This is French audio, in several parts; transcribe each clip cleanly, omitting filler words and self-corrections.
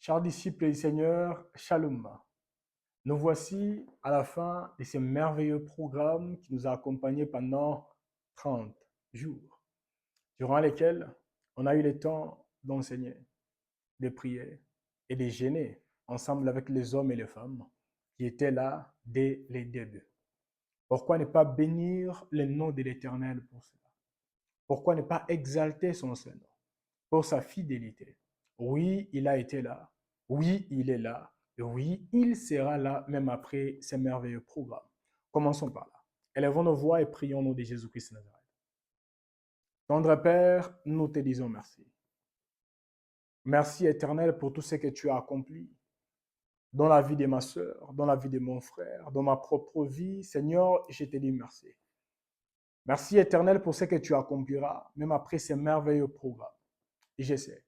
Chers disciples du Seigneur, Shalom. Nous voici à la fin de ce merveilleux programme qui nous a accompagnés pendant 30 jours, durant lesquels on a eu le temps d'enseigner, de prier et de jeûner ensemble avec les hommes et les femmes qui étaient là dès les débuts. Pourquoi ne pas bénir le nom de l'Éternel pour cela? Pourquoi ne pas exalter son Saint-Nom pour sa fidélité? Oui, il a été là. Oui, il est là. Et oui, il sera là même après ces merveilleux programmes. Commençons par là. Élevons nos voix et prions au nom de Jésus-Christ de Nazareth. Tendre Père, nous te disons merci. Merci éternel pour tout ce que tu as accompli dans la vie de ma soeur, dans la vie de mon frère, dans ma propre vie. Seigneur, je te dis merci. Merci éternel pour ce que tu accompliras même après ces merveilleux programmes. Et je sais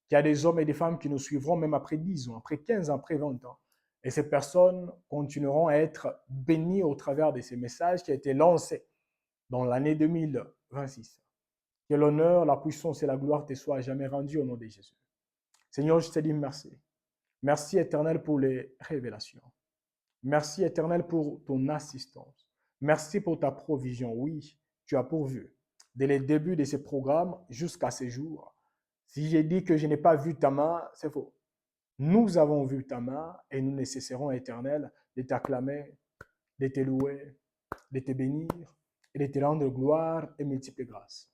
qu'il y a des hommes et des femmes qui nous suivront même après 10 ans, après 15 ans, après 20 ans. Et ces personnes continueront à être bénies au travers de ces messages qui ont été lancés dans l'année 2026. Que l'honneur, la puissance et la gloire te soient jamais rendues au nom de Jésus. Seigneur, je te dis merci. Merci éternel pour les révélations. Merci éternel pour ton assistance. Merci pour ta provision. Oui, tu as pourvu. Dès le début de ces programmes jusqu'à ce jour. Si j'ai dit que je n'ai pas vu ta main, c'est faux. Nous avons vu ta main et nous ne cesserons, éternel, de t'acclamer, de te louer, de te bénir et de te rendre gloire et multiples grâces.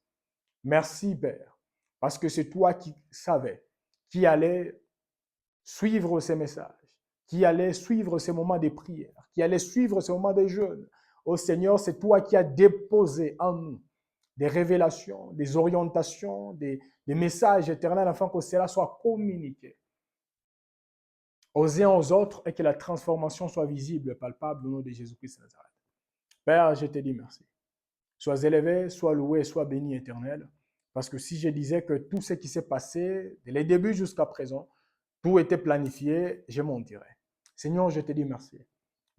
Merci, Père, parce que c'est toi qui savais qui allait suivre ces messages, qui allait suivre ces moments de prière, qui allait suivre ces moments de jeûne. Ô Seigneur, c'est toi qui as déposé en nous des révélations, des orientations, des messages éternels afin que cela soit communiqué aux uns aux autres et que la transformation soit visible et palpable au nom de Jésus-Christ de Nazareth. Père, je te dis merci. Sois élevé, sois loué, sois béni éternel. Parce que si je disais que tout ce qui s'est passé, dès les débuts jusqu'à présent, tout était planifié, je mentirais. Seigneur, je te dis merci.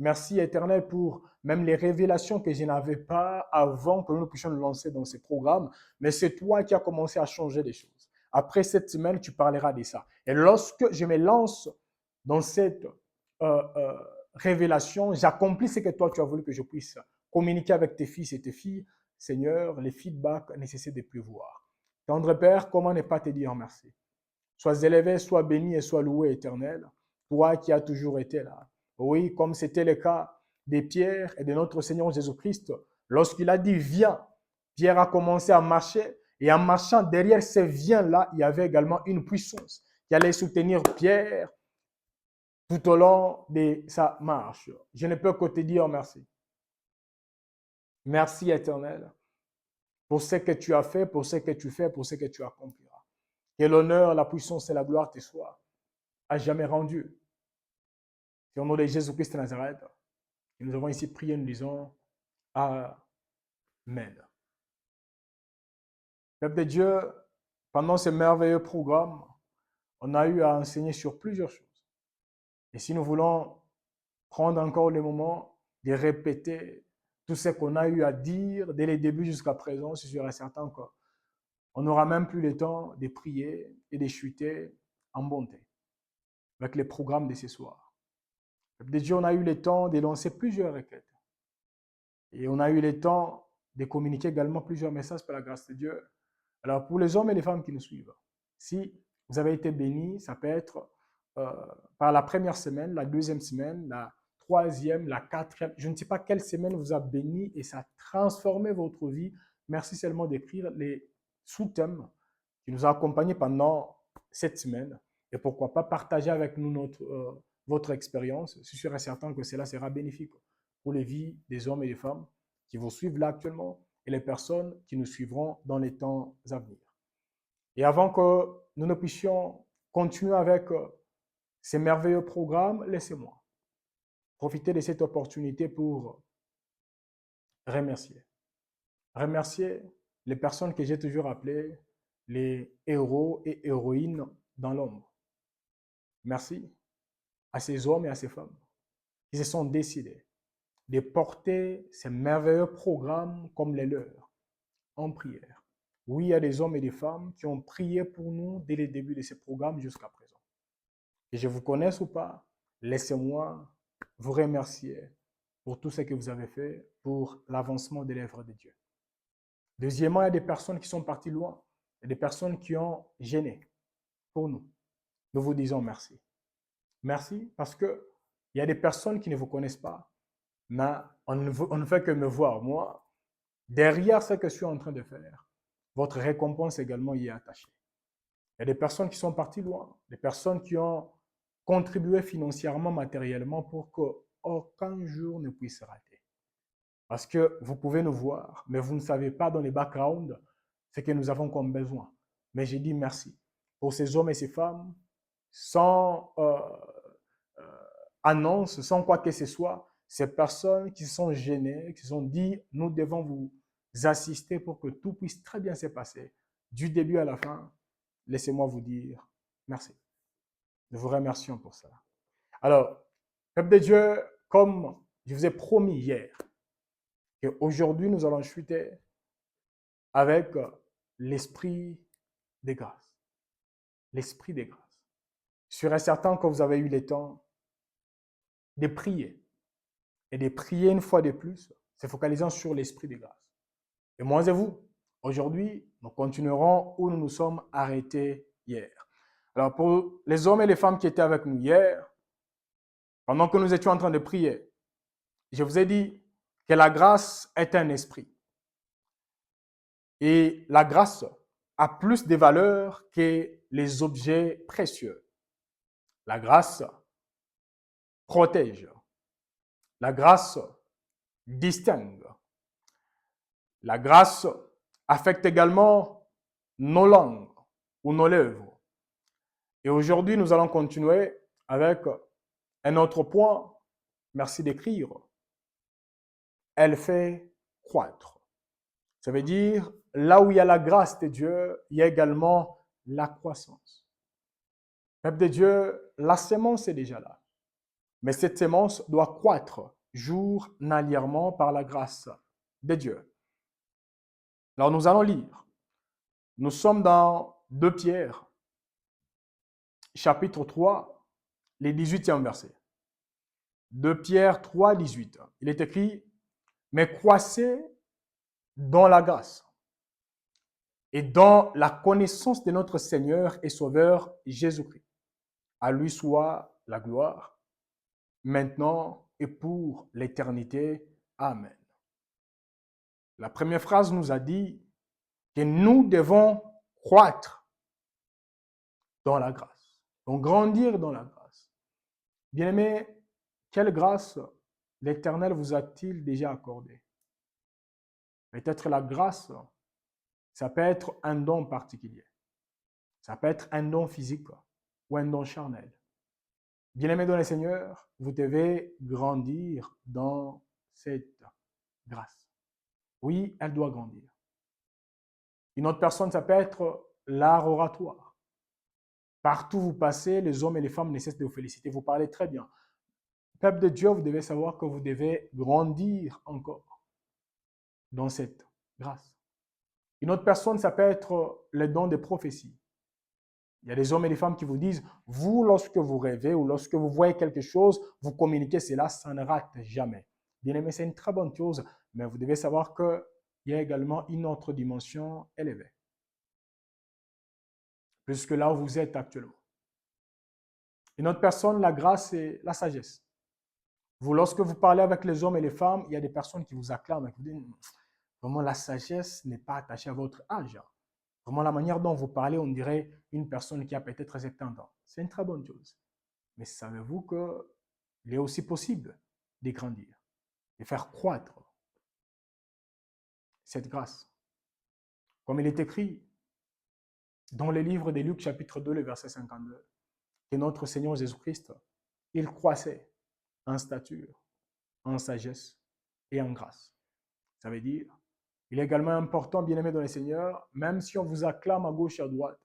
Merci éternel pour même les révélations que je n'avais pas avant que nous puissions nous lancer dans ces programmes. Mais c'est toi qui as commencé à changer les choses. Après cette semaine, tu parleras de ça. Et lorsque je me lance dans cette révélation, j'accomplis ce que toi tu as voulu que je puisse communiquer avec tes fils et tes filles. Seigneur, les feedbacks nécessitent de pleuvoir. Tendre Père, comment ne pas te dire merci? Sois élevé, sois béni et sois loué, éternel, toi qui as toujours été là. Oui, comme c'était le cas de Pierre et de notre Seigneur Jésus-Christ, lorsqu'il a dit viens, Pierre a commencé à marcher et en marchant derrière ces viens-là, il y avait également une puissance qui allait soutenir Pierre tout au long de sa marche. Je ne peux que te dire merci. Merci éternel pour ce que tu as fait, pour ce que tu fais, pour ce que tu accompliras. Que l'honneur, la puissance et la gloire te soient à jamais rendus. C'est au nom de Jésus-Christ de Nazareth. Et nous avons ici prié, nous disons Amen. Peuple de Dieu, pendant ce merveilleux programme, on a eu à enseigner sur plusieurs choses. Et si nous voulons prendre encore le moment de répéter tout ce qu'on a eu à dire dès les débuts jusqu'à présent, je suis certain qu'on n'aura même plus le temps de prier et de chuter en bonté avec les programmes de ce soir. Peuple de Dieu, on a eu le temps de lancer plusieurs requêtes. Et on a eu le temps de communiquer également plusieurs messages par la grâce de Dieu. Alors, pour les hommes et les femmes qui nous suivent, si vous avez été bénis, ça peut être par la première semaine, la deuxième semaine, la troisième, la quatrième. Je ne sais pas quelle semaine vous a béni et ça a transformé votre vie. Merci seulement d'écrire les sous-thèmes qui nous ont accompagnés pendant cette semaine. Et pourquoi pas partager avec nous votre expérience. Je suis sûr et certain que cela sera bénéfique pour les vies des hommes et des femmes qui vous suivent là actuellement et les personnes qui nous suivront dans les temps à venir. Et avant que nous ne puissions continuer avec ces merveilleux programmes, laissez-moi profiter de cette opportunité pour remercier. Remercier les personnes que j'ai toujours appelées les héros et héroïnes dans l'ombre. Merci à ces hommes et à ces femmes qui se sont décidés de porter ces merveilleux programmes comme les leurs en prière. Oui, il y a des hommes et des femmes qui ont prié pour nous dès le début de ces programmes jusqu'à présent. que je vous connaisse ou pas, laissez-moi vous remercier pour tout ce que vous avez fait pour l'avancement de l'œuvre de Dieu. Deuxièmement, il y a des personnes qui sont parties loin. Il y a des personnes qui ont gêné pour nous. Nous vous disons merci. Merci parce qu'il y a des personnes qui ne vous connaissent pas, mais on ne fait que me voir. Moi, derrière ce que je suis en train de faire, votre récompense également y est attachée. Il y a des personnes qui sont parties loin, des personnes qui ont contribué financièrement, matériellement pour qu'aucun jour ne puisse rater. Parce que vous pouvez nous voir, mais vous ne savez pas dans les backgrounds ce que nous avons comme besoin. Mais j'ai dit merci pour ces hommes et ces femmes, sans annonce, sans quoi que ce soit, ces personnes qui se sont gênées, qui se sont dit, nous devons vous assister pour que tout puisse très bien se passer. Du début à la fin, laissez-moi vous dire merci. Nous vous remercions pour cela. Alors, peuple de Dieu, comme je vous ai promis hier, qu'aujourd'hui nous allons chuter avec l'esprit des grâces. L'esprit des grâces. Je serais certain que vous avez eu le temps de prier et de prier une fois de plus, se focalisant sur l'esprit des grâces. Et moi et vous, aujourd'hui, nous continuerons où nous nous sommes arrêtés hier. Alors, pour les hommes et les femmes qui étaient avec nous hier, pendant que nous étions en train de prier, je vous ai dit que la grâce est un esprit. Et la grâce a plus de valeur que les objets précieux. La grâce protège. La grâce distingue. La grâce affecte également nos langues ou nos lèvres. Et aujourd'hui, nous allons continuer avec un autre point. Merci d'écrire. Elle fait croître. Ça veut dire, là où il y a la grâce de Dieu, il y a également la croissance. Peuple de Dieu, la sémence est déjà là. Mais cette sémence doit croître journalièrement par la grâce de Dieu. Alors nous allons lire. Nous sommes dans 2 Pierre, chapitre 3, les 18e verset. 2 Pierre 3, 18. Il est écrit, mais croissez dans la grâce et dans la connaissance de notre Seigneur et Sauveur Jésus-Christ. À lui soit la gloire, maintenant et pour l'éternité. Amen. La première phrase nous a dit que nous devons croître dans la grâce, donc grandir dans la grâce. Bien-aimés, quelle grâce l'Éternel vous a-t-il déjà accordée? Peut-être la grâce, ça peut être un don particulier. Ça peut être un don physique ou un don charnel. Bien-aimés dans le Seigneur, vous devez grandir dans cette grâce. Oui, elle doit grandir. Une autre personne, ça peut être l'art oratoire. Partout où vous passez, les hommes et les femmes ne cessent de vous féliciter. Vous parlez très bien. Peuple de Dieu, vous devez savoir que vous devez grandir encore dans cette grâce. Une autre personne, ça peut être le don de prophétie. Il y a des hommes et des femmes qui vous disent, vous, lorsque vous rêvez ou lorsque vous voyez quelque chose, vous communiquez cela, ça ne rate jamais. Bien aimé, c'est une très bonne chose, mais vous devez savoir qu'il y a également une autre dimension élevée. Plus que là où vous êtes actuellement. Une autre personne, la grâce et la sagesse. Vous, lorsque vous parlez avec les hommes et les femmes, il y a des personnes qui vous acclament et qui vous disent, vraiment la sagesse n'est pas attachée à votre âge. Vraiment la manière dont vous parlez, on dirait une personne qui a peut-être 70 ans. C'est une très bonne chose. Mais savez-vous qu'il est aussi possible de grandir, de faire croître cette grâce. Comme il est écrit dans le livre de Luc chapitre 2, le verset 52, que notre Seigneur Jésus-Christ, il croissait en stature, en sagesse et en grâce. Ça veut dire, il est également important, bien-aimé dans le Seigneur, même si on vous acclame à gauche et à droite,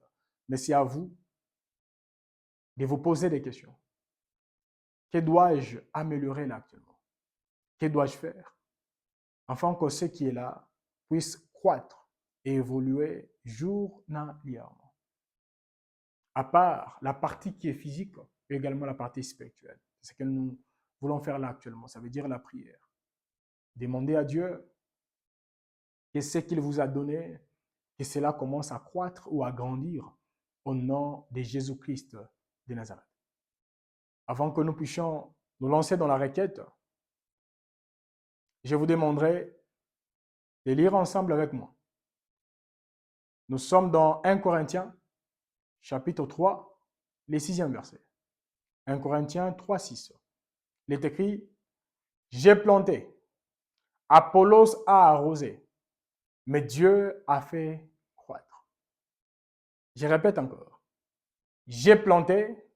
mais c'est à vous de vous poser des questions. Que dois-je améliorer là actuellement? Que dois-je faire? Afin que ce qui est là puisse croître et évoluer journalièrement. À part la partie qui est physique, et également la partie spirituelle. C'est ce que nous voulons faire là actuellement. Ça veut dire la prière. Demandez à Dieu que ce qu'il vous a donné, que cela commence à croître ou à grandir au nom de Jésus-Christ de Nazareth. Avant que nous puissions nous lancer dans la requête, je vous demanderai de lire ensemble avec moi. Nous sommes dans 1 Corinthiens, chapitre 3, le 6e verset. 1 Corinthiens 3, 6. Il est écrit, « J'ai planté, Apollos a arrosé, mais Dieu a fait croître. » Je répète encore. « J'ai planté,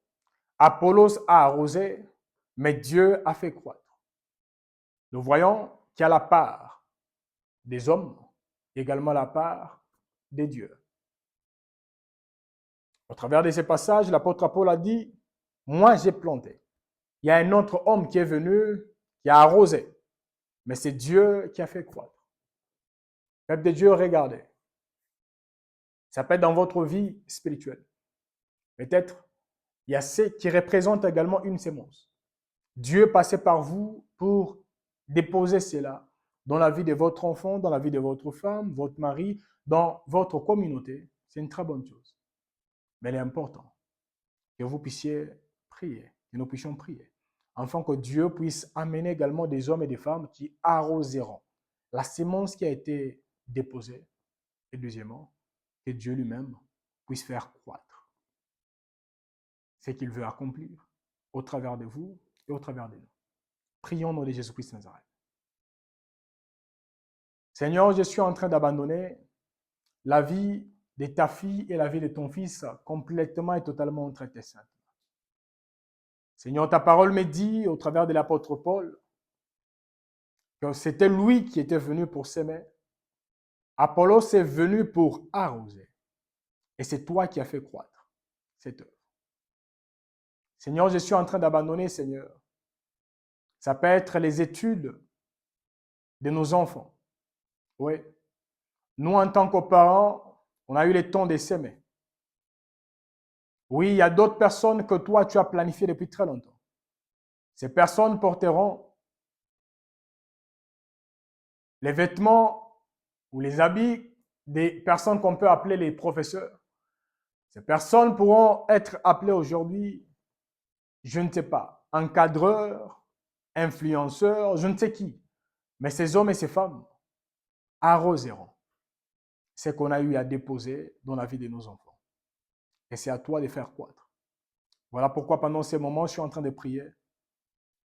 Apollos a arrosé, mais Dieu a fait croître. » Nous voyons qu'il y a la part des hommes, également la part des dieux. Au travers de ces passages, l'apôtre Paul a dit, « Moi j'ai planté. » Il y a un autre homme qui est venu, qui a arrosé, mais c'est Dieu qui a fait croître. Peuple de Dieu, regardez. Ça peut être dans votre vie spirituelle. Peut-être, il y a ce qui représente également une sémence. Dieu passait par vous pour déposer cela dans la vie de votre enfant, dans la vie de votre femme, votre mari, dans votre communauté. C'est une très bonne chose. Mais il est important que vous puissiez prier, que nous puissions prier, afin que Dieu puisse amener également des hommes et des femmes qui arroseront la sémence qui a été déposée. Et deuxièmement, que Dieu lui-même puisse faire croître ce qu'il veut accomplir au travers de vous et au travers de nous. Prions au nom de Jésus-Christ de Nazareth. Seigneur, je suis en train d'abandonner la vie de ta fille et la vie de ton fils complètement et totalement entre tes mains. Seigneur, ta parole me dit au travers de l'apôtre Paul que c'était lui qui était venu pour s'aimer. Apollos est venu pour arroser. Et c'est toi qui as fait croître cette œuvre. Seigneur, je suis en train d'abandonner, Seigneur. Ça peut être les études de nos enfants. Oui. Nous, en tant que parents, on a eu le temps de s'aimer. Oui, il y a d'autres personnes que toi, tu as planifiées depuis très longtemps. Ces personnes porteront les vêtements ou les habits des personnes qu'on peut appeler les professeurs. Ces personnes pourront être appelées aujourd'hui, je ne sais pas, encadreurs, influenceurs, je ne sais qui. Mais ces hommes et ces femmes arroseront ce qu'on a eu à déposer dans la vie de nos enfants. Et c'est à toi de faire croître. Voilà pourquoi pendant ces moments, je suis en train de prier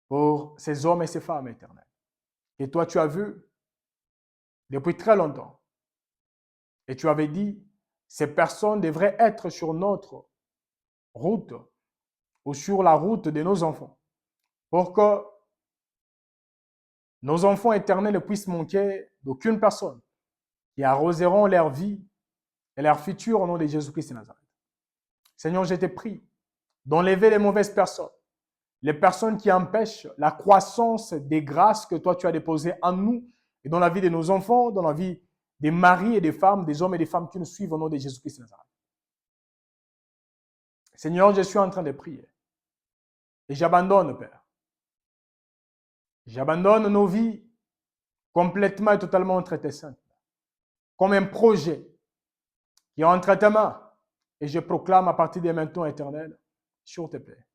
pour ces hommes et ces femmes éternelles. Et toi, tu as vu depuis très longtemps. Et tu avais dit, ces personnes devraient être sur notre route ou sur la route de nos enfants pour que nos enfants éternels ne puissent manquer d'aucune personne qui arroseront leur vie et leur futur au nom de Jésus-Christ de Nazareth. Seigneur, je te prie d'enlever les mauvaises personnes, les personnes qui empêchent la croissance des grâces que toi tu as déposées en nous et dans la vie de nos enfants, dans la vie des maris et des femmes, des hommes et des femmes qui nous suivent au nom de Jésus-Christ de Nazareth. Seigneur, je suis en train de prier et j'abandonne, Père. J'abandonne nos vies complètement et totalement entre tes mains, comme un projet qui est entre tes mains. Et je proclame à partir de maintenant éternel, sur tes paix.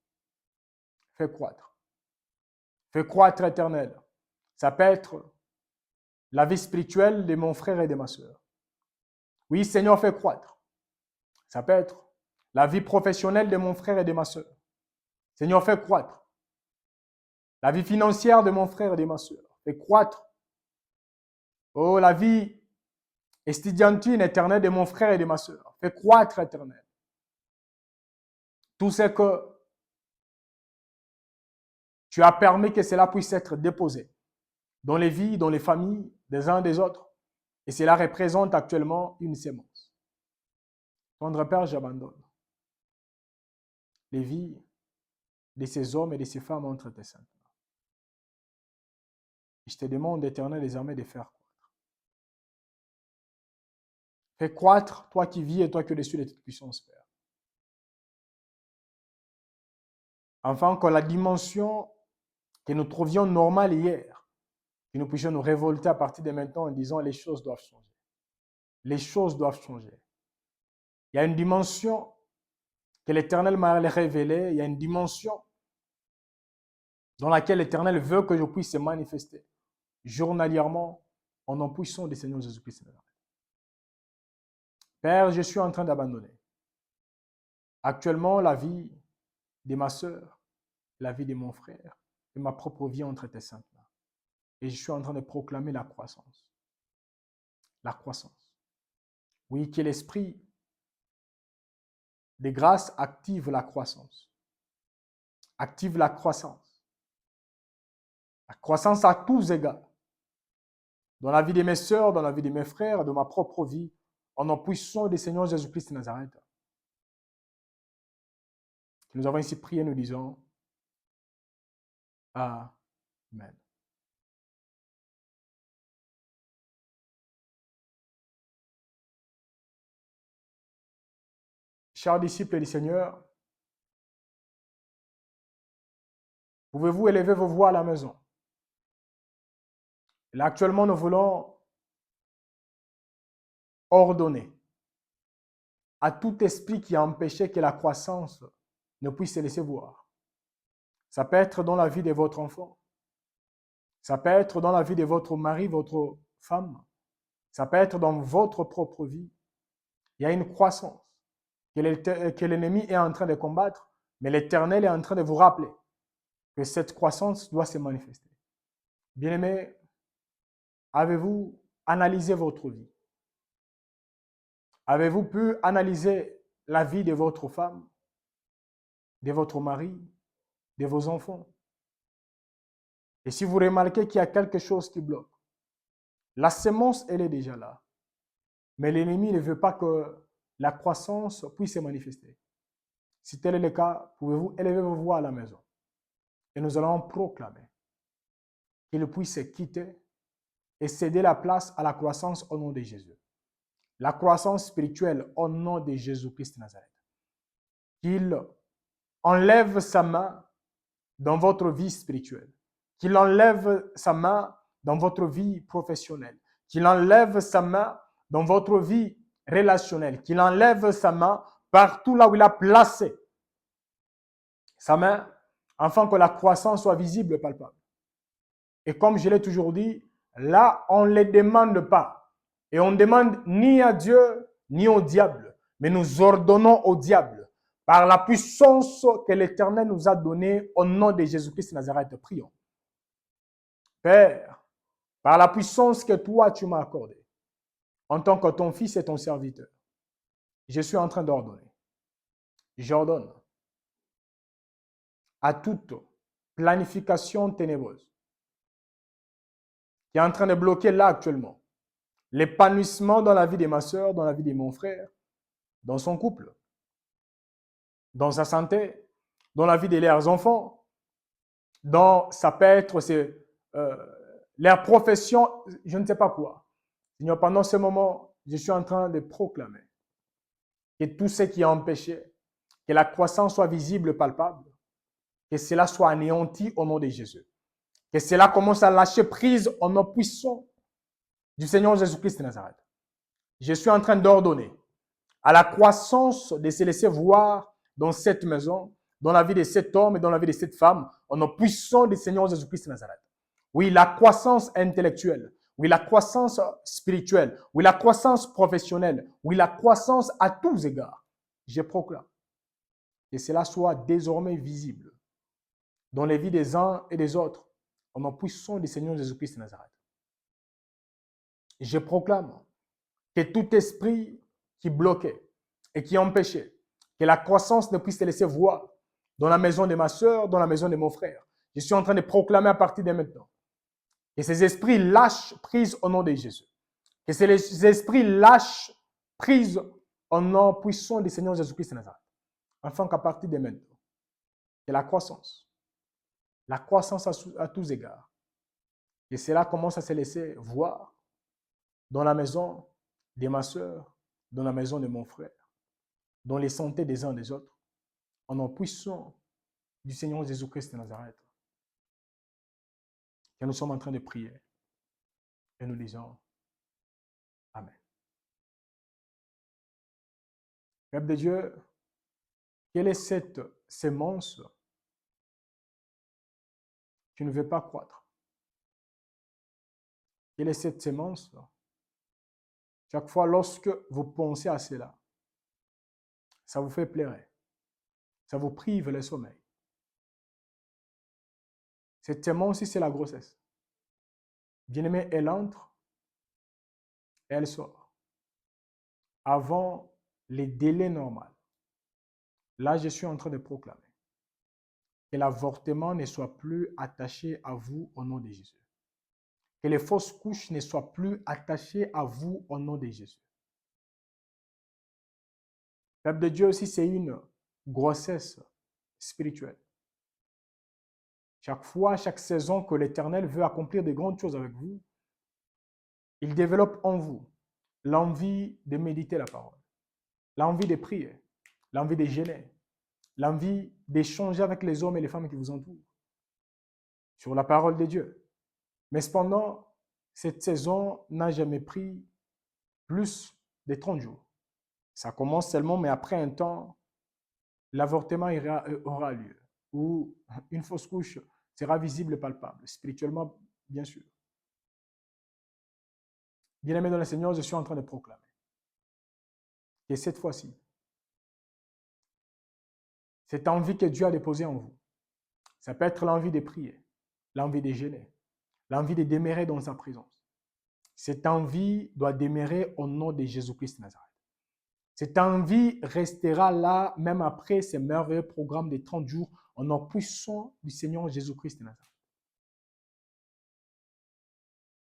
Fais croître. Fais croître éternel. Ça peut être la vie spirituelle de mon frère et de ma soeur. Oui, Seigneur, fais croître. Ça peut être la vie professionnelle de mon frère et de ma soeur. Seigneur, fais croître. La vie financière de mon frère et de ma soeur. Fais croître. Oh, la vie estudiantine éternelle de mon frère et de ma soeur. Fais croître éternel. Tout ce que tu as permis que cela puisse être déposé dans les vies, dans les familles des uns des autres. Et cela représente actuellement une sémence. Tendre Père, j'abandonne les vies de ces hommes et de ces femmes entre tes mains. Je te demande, éternel, désormais de faire croître. Fais croître, toi qui vis et toi qui es dessus de toute puissance, Père. afin que la dimension que nous trouvions normale hier, que nous puissions nous révolter à partir de maintenant en disant les choses doivent changer. Les choses doivent changer. Il y a une dimension que l'Éternel m'a révélée, il y a une dimension dans laquelle l'Éternel veut que je puisse se manifester journalièrement en nom puissant du Seigneur Jésus-Christ. Père, je suis en train d'abandonner actuellement la vie de ma sœur, la vie de mon frère et ma propre vie entre tes saintes mains. Et je suis en train de proclamer la croissance. La croissance. Oui, que l'esprit de grâce active la croissance. Active la croissance. La croissance à tous égards. Dans la vie de mes sœurs, dans la vie de mes frères, de ma propre vie, en nom puissant du Seigneur Jésus-Christ de Nazareth. Nous avons ici prié, nous disons Amen. Chers disciples du Seigneur, pouvez-vous élever vos voix à la maison? Là, actuellement, nous voulons ordonner à tout esprit qui a empêché que la croissance ne puisse se laisser voir. Ça peut être dans la vie de votre enfant. Ça peut être dans la vie de votre mari, votre femme. Ça peut être dans votre propre vie. Il y a une croissance que l'ennemi est en train de combattre, mais l'Éternel est en train de vous rappeler que cette croissance doit se manifester. Bien-aimés, avez-vous analysé votre vie? Avez-vous pu analyser la vie de votre femme, de votre mari, de vos enfants? Et si vous remarquez qu'il y a quelque chose qui bloque, la semence, elle est déjà là. Mais l'ennemi ne veut pas que la croissance puisse se manifester. Si tel est le cas, pouvez-vous élever vos voix à la maison? Et nous allons proclamer qu'il puisse se quitter et céder la place à la croissance au nom de Jésus. La croissance spirituelle au nom de Jésus-Christ de Nazareth. Qu'il enlève sa main dans votre vie spirituelle. Qu'il enlève sa main dans votre vie professionnelle. Qu'il enlève sa main dans votre vie relationnelle. Qu'il enlève sa main partout là où il a placé sa main, afin que la croissance soit visible et palpable. Et comme je l'ai toujours dit, là, on ne les demande pas. Et on ne demande ni à Dieu, ni au diable. Mais nous ordonnons au diable, par la puissance que l'Éternel nous a donnée, au nom de Jésus-Christ de Nazareth, prions. Père, par la puissance que toi, tu m'as accordée, en tant que ton fils et ton serviteur, je suis en train d'ordonner. J'ordonne à toute planification ténébreuse qui est en train de bloquer là actuellement l'épanouissement dans la vie de ma soeur, dans la vie de mon frère, dans son couple, dans sa santé, dans la vie de leurs enfants, dans ça peut être leur profession, je ne sais pas quoi. Seigneur, pendant ce moment, je suis en train de proclamer que tout ce qui a empêché que la croissance soit visible, palpable, que cela soit anéanti au nom de Jésus. Que cela commence à lâcher prise au nom puissant du Seigneur Jésus-Christ de Nazareth. Je suis en train d'ordonner à la croissance de se laisser voir dans cette maison, dans la vie de cet homme et dans la vie de cette femme, au nom puissant du Seigneur Jésus-Christ de Nazareth. Oui, la croissance intellectuelle, oui, la croissance spirituelle, oui, la croissance professionnelle, oui, la croissance à tous égards. Je proclame que cela soit désormais visible dans les vies des uns et des autres, au nom puissant du Seigneur Jésus-Christ de Nazareth. Je proclame que tout esprit qui bloquait et qui empêchait que la croissance ne puisse se laisser voir dans la maison de ma soeur, dans la maison de mon frère, je suis en train de proclamer à partir de maintenant que ces esprits lâchent prise au nom de Jésus. Que ces esprits lâchent prise au nom puissant du Seigneur Jésus-Christ de Nazareth. Afin qu'à partir de maintenant, que la croissance à tous égards, et cela commence à se laisser voir dans la maison de ma soeur, dans la maison de mon frère, dans les santé des uns des autres, en nom puissant du Seigneur Jésus-Christ de Nazareth, que nous sommes en train de prier et nous disons Amen. Peuple de Dieu, quelle est cette sémence qui ne veut pas croître? Quelle est cette sémence? Chaque fois lorsque vous pensez à cela, ça vous fait pleurer. Ça vous prive le sommeil. Cette sémence, c'est la grossesse. Bien-aimée, elle entre et elle sort avant les délais normaux. Là, je suis en train de proclamer que l'avortement ne soit plus attaché à vous au nom de Jésus. Que les fausses couches ne soient plus attachées à vous au nom de Jésus. Peuple de Dieu aussi, c'est une grossesse spirituelle. Chaque fois, chaque saison que l'Éternel veut accomplir de grandes choses avec vous, il développe en vous l'envie de méditer la parole, l'envie de prier, l'envie de jeûner, l'envie d'échanger avec les hommes et les femmes qui vous entourent sur la parole de Dieu. Mais cependant, cette saison n'a jamais pris plus de 30 jours. Ça commence seulement, mais après un temps, l'avortement aura lieu, ou une fausse couche sera visible et palpable, spirituellement, bien sûr. Bien-aimé dans le Seigneur, je suis en train de proclamer que cette fois-ci, cette envie que Dieu a déposée en vous, ça peut être l'envie de prier, l'envie de jeûner, l'envie de demeurer dans sa présence. Cette envie doit demeurer au nom de Jésus-Christ de Nazareth. Cette envie restera là même après ces merveilleux programmes de 30 jours au nom puissant du Seigneur Jésus-Christ de Nazareth.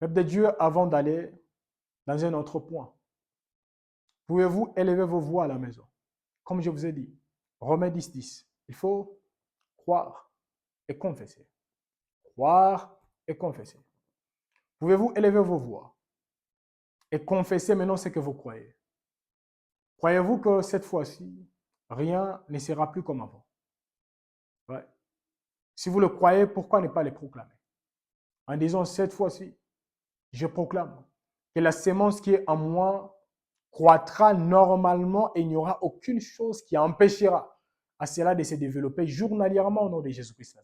Peuple de Dieu, avant d'aller dans un autre point, pouvez-vous élever vos voix à la maison? Comme je vous ai dit, Romains 10, 10. Il faut croire et confesser. Croire et confesser. Pouvez-vous élever vos voix et confesser maintenant ce que vous croyez? Croyez-vous que cette fois-ci, rien ne sera plus comme avant? Ouais. Si vous le croyez, pourquoi ne pas le proclamer? En disant, cette fois-ci, je proclame que la sémence qui est en moi croîtra normalement et il n'y aura aucune chose qui empêchera à cela de se développer journalièrement au nom de Jésus-Christ.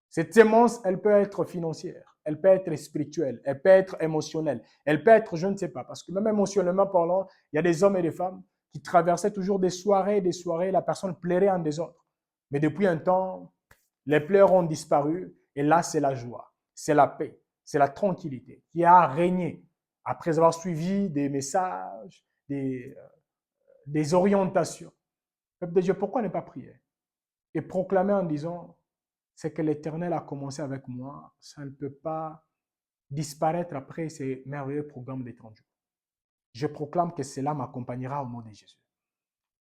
Cette sémence, elle peut être financière, elle peut être spirituelle, elle peut être émotionnelle, elle peut être, je ne sais pas, parce que même émotionnellement parlant, il y a des hommes et des femmes qui traversaient toujours des soirées, la personne pleurait en des autres. Mais depuis un temps, les pleurs ont disparu et là, c'est la joie, c'est la paix, c'est la tranquillité qui a régné après avoir suivi des messages, des orientations. Peuple de Dieu, pourquoi ne pas prier et proclamer en disant, c'est que l'Éternel a commencé avec moi, ça ne peut pas disparaître après ces merveilleux programmes des 30 jours. Je proclame que cela m'accompagnera au nom de Jésus.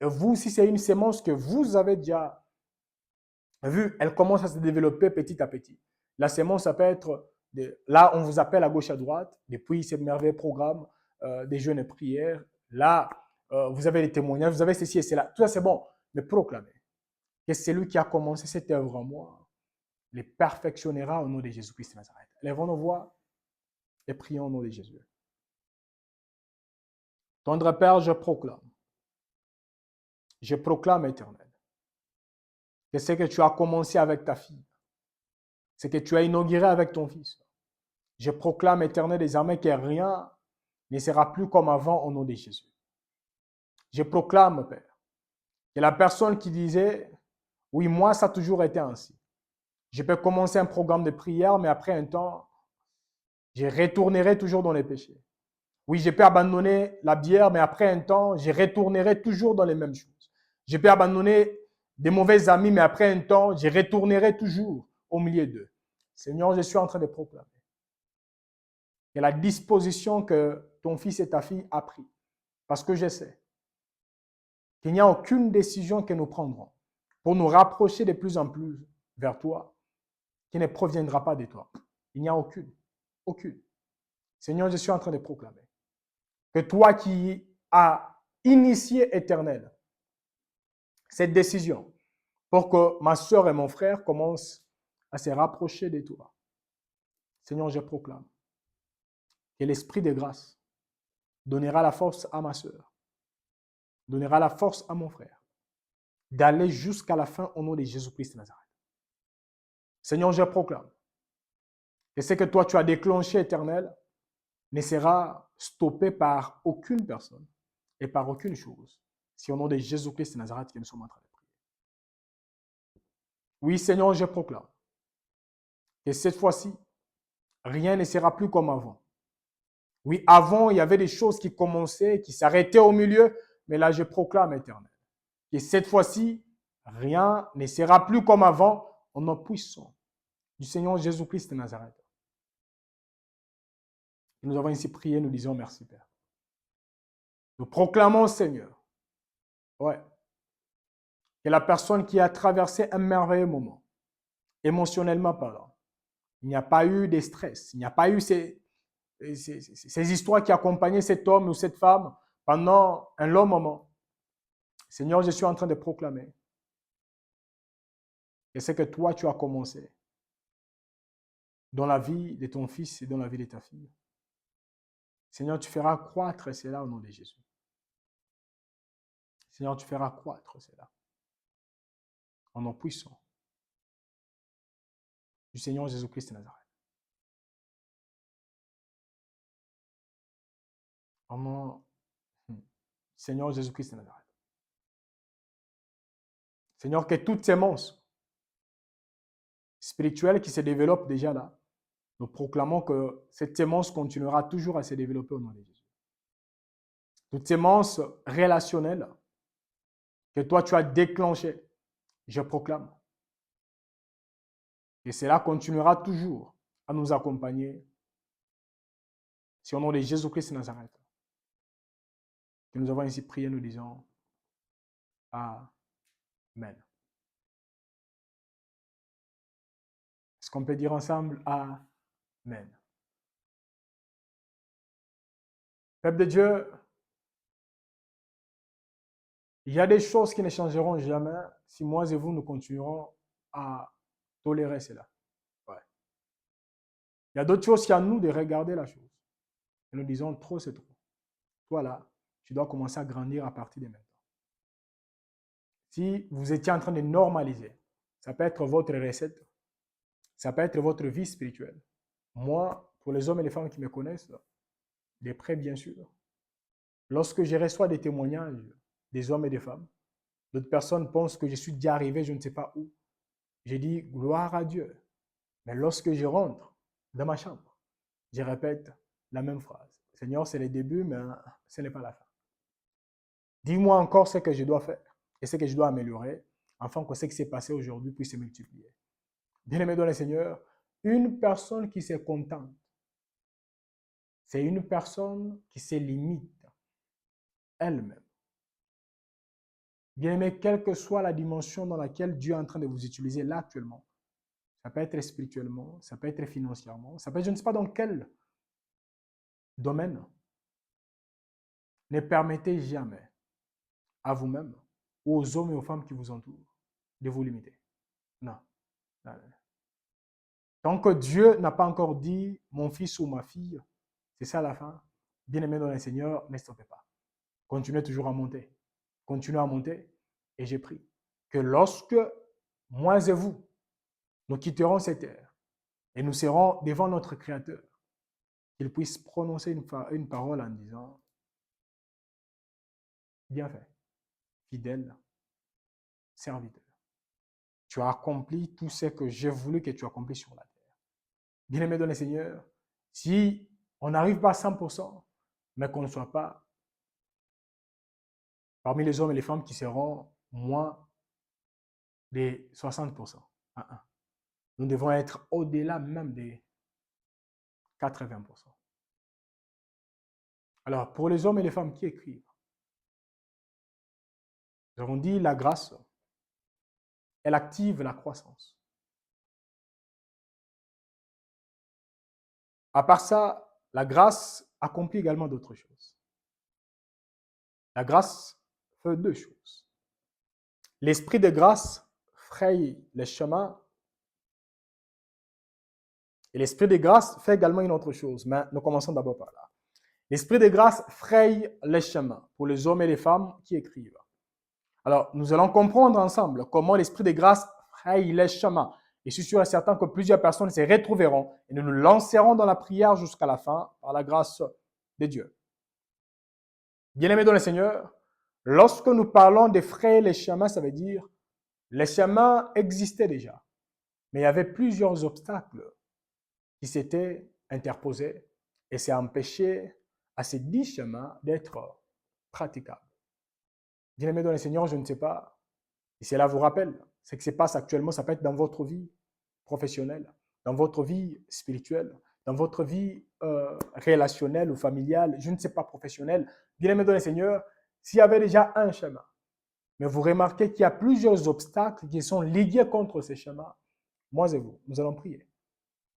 Et vous, si c'est une sémence que vous avez déjà vue, elle commence à se développer petit à petit. La sémence, ça peut être, là, on vous appelle à gauche, à droite, depuis ces merveilleux programmes des jeûnes et prières. Là, vous avez les témoignages, vous avez ceci et cela. Tout ça, c'est bon. Mais proclamez que celui qui a commencé cette œuvre en moi les perfectionnera au nom de Jésus-Christ de Nazareth. Lèvons nos voix et prions au nom de Jésus. Tendre Père, je proclame, Éternel, que ce que tu as commencé avec ta fille, ce que tu as inauguré avec ton fils, je proclame, Éternel, désormais que rien ne sera plus comme avant au nom de Jésus. Je proclame, Père, que la personne qui disait, oui, moi, ça a toujours été ainsi. Je peux commencer un programme de prière, mais après un temps, je retournerai toujours dans les péchés. Oui, je peux abandonner la bière, mais après un temps, je retournerai toujours dans les mêmes choses. Je peux abandonner des mauvais amis, mais après un temps, je retournerai toujours au milieu d'eux. Seigneur, je suis en train de proclamer que la disposition que ton fils et ta fille a pris, parce que je sais qu'il n'y a aucune décision que nous prendrons pour nous rapprocher de plus en plus vers toi qui ne proviendra pas de toi. Il n'y a aucune. Aucune. Seigneur, je suis en train de proclamer que toi qui as initié, Éternel, cette décision pour que ma soeur et mon frère commencent à se rapprocher de toi. Seigneur, je proclame que l'Esprit de grâce donnera la force à ma soeur, donnera la force à mon frère d'aller jusqu'à la fin au nom de Jésus-Christ de Nazareth. Seigneur, je proclame que ce que toi tu as déclenché, Éternel, ne sera stoppé par aucune personne et par aucune chose. C'est au nom de Jésus-Christ de Nazareth que nous sommes en train de prier. Oui, Seigneur, je proclame que cette fois-ci, rien ne sera plus comme avant. Oui, avant, il y avait des choses qui commençaient, qui s'arrêtaient au milieu, mais là, je proclame, Éternel, que cette fois-ci, rien ne sera plus comme avant, au nom puissant du Seigneur Jésus-Christ de Nazareth. Et nous avons ainsi prié, nous disons merci, Père. Nous proclamons, Seigneur, ouais, que la personne qui a traversé un merveilleux moment, émotionnellement parlant, il n'y a pas eu de stress, il n'y a pas eu ces histoires qui accompagnaient cet homme ou cette femme pendant un long moment. Seigneur, je suis en train de proclamer que ce que toi, tu as commencé dans la vie de ton fils et dans la vie de ta fille. Seigneur, tu feras croître cela au nom de Jésus. Seigneur, tu feras croître cela en nom puissant du Seigneur Jésus-Christ de Nazareth. En nom du Seigneur Jésus-Christ de Nazareth. Seigneur, que toutes ces monstres spirituelles qui se développent déjà là, nous proclamons que cette sémence continuera toujours à se développer au nom de Jésus. Toute sémence relationnelle que toi tu as déclenchée, je proclame. Et cela continuera toujours à nous accompagner. C'est au nom de Jésus-Christ de Nazareth que nous avons ainsi prié, nous disons Amen. Est-ce qu'on peut dire ensemble Amen? Peuple de Dieu, il y a des choses qui ne changeront jamais si moi et vous, nous continuerons à tolérer cela. Ouais. Il y a d'autres choses qui à nous de regarder la chose. Et nous disons trop, c'est trop. Toi là, tu dois commencer à grandir à partir de maintenant. Si vous étiez en train de normaliser, ça peut être votre recette, ça peut être votre vie spirituelle. Moi, pour les hommes et les femmes qui me connaissent, de près bien sûr, lorsque je reçois des témoignages des hommes et des femmes, d'autres personnes pensent que je suis déjà arrivé, je ne sais pas où. J'ai dit gloire à Dieu. Mais lorsque je rentre dans ma chambre, je répète la même phrase. Seigneur, c'est le début, mais ce n'est pas la fin. Dis-moi encore ce que je dois faire et ce que je dois améliorer, afin que ce qui s'est passé aujourd'hui puisse se multiplier. Bien-aimé dans le Seigneur, une personne qui se contente, c'est une personne qui se limite elle-même. Bien-aimé, quelle que soit la dimension dans laquelle Dieu est en train de vous utiliser là actuellement, ça peut être spirituellement, ça peut être financièrement, ça peut être je ne sais pas dans quel domaine. Ne permettez jamais à vous-même ou aux hommes et aux femmes qui vous entourent de vous limiter. Non. Non, non. Tant que Dieu n'a pas encore dit mon fils ou ma fille, c'est ça la fin. Bien-aimé dans le Seigneur, ne stoppez pas. Continuez toujours à monter. Continuez à monter. Et j'ai pris que lorsque moi et vous, nous quitterons cette terre et nous serons devant notre Créateur, qu'il puisse prononcer une parole en disant bien fait, fidèle serviteur. Tu as accompli tout ce que j'ai voulu que tu accomplisses sur la terre. Bien-aimé dans le Seigneur, si on n'arrive pas à 100%, mais qu'on ne soit pas parmi les hommes et les femmes qui seront moins de 60%. Nous devons être au-delà même des 80%. Alors, pour les hommes et les femmes qui écrivent, nous avons dit la grâce, elle active la croissance. À part ça, la grâce accomplit également d'autres choses. La grâce fait deux choses. L'esprit de grâce fraye les chemins. Et l'esprit de grâce fait également une autre chose. Mais nous commençons d'abord par là. L'esprit de grâce fraye les chemins pour les hommes et les femmes qui écrivent. Alors, nous allons comprendre ensemble comment l'esprit de grâce fraye les chemins. Et je suis sûr et certain que plusieurs personnes se retrouveront et nous nous lancerons dans la prière jusqu'à la fin par la grâce de Dieu. Bien-aimés dans le Seigneur, lorsque nous parlons de frayer les chemins, ça veut dire les chemins existaient déjà, mais il y avait plusieurs obstacles qui s'étaient interposés et ça empêchait à ces 10 chemins d'être praticables. Bien-aimés dans le Seigneur, je ne sais pas si cela vous rappelle ce qui se passe actuellement, ça peut être dans votre vie professionnelle, dans votre vie spirituelle, dans votre vie relationnelle ou familiale, je ne sais pas, professionnelle. Bien-aimés dans le Seigneur, s'il y avait déjà un chemin, mais vous remarquez qu'il y a plusieurs obstacles qui sont liés contre ces chemins, moi et vous, nous allons prier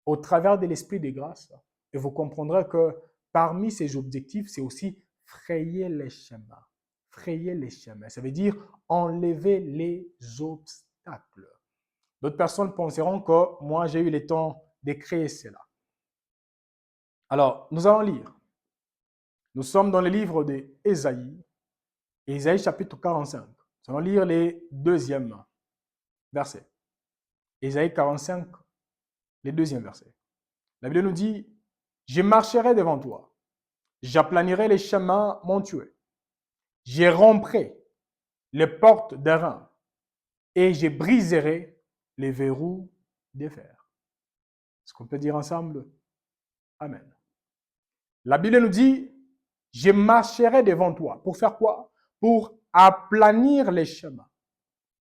au travers de l'esprit de grâce et vous comprendrez que parmi ces objectifs, c'est aussi frayer les chemins. Frayer les chemins, ça veut dire enlever les obstacles. D'autres personnes penseront que moi, j'ai eu le temps de créer cela. Alors, nous allons lire. Nous sommes dans le livre d'Ésaïe, Ésaïe chapitre 45. Nous allons lire les deuxièmes versets. Ésaïe 45, les deuxièmes versets. La Bible nous dit, « Je marcherai devant toi, j'aplanirai les chemins montueux, je romprai les portes d'airain et je briserai les verrous de fer. » Est-ce qu'on peut dire ensemble? Amen. La Bible nous dit, « Je marcherai devant toi. » Pour faire quoi? Pour aplanir les chemins.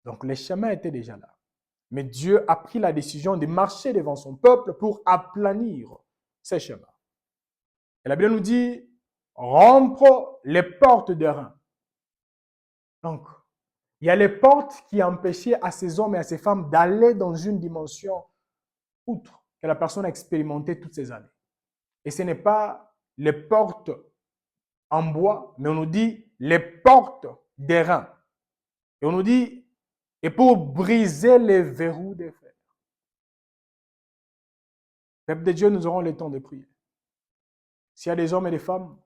Donc les chemins étaient déjà là. Mais Dieu a pris la décision de marcher devant son peuple pour aplanir ces chemins. Et la Bible nous dit, rompre les portes d'airain. Donc, il y a les portes qui empêchaient à ces hommes et à ces femmes d'aller dans une dimension outre que la personne a expérimenté toutes ces années. Et ce n'est pas les portes en bois, mais on nous dit les portes d'airain. Et on nous dit, et pour briser les verrous des fers. Peuple de Dieu, nous aurons le temps de prier. S'il y a des hommes et des femmes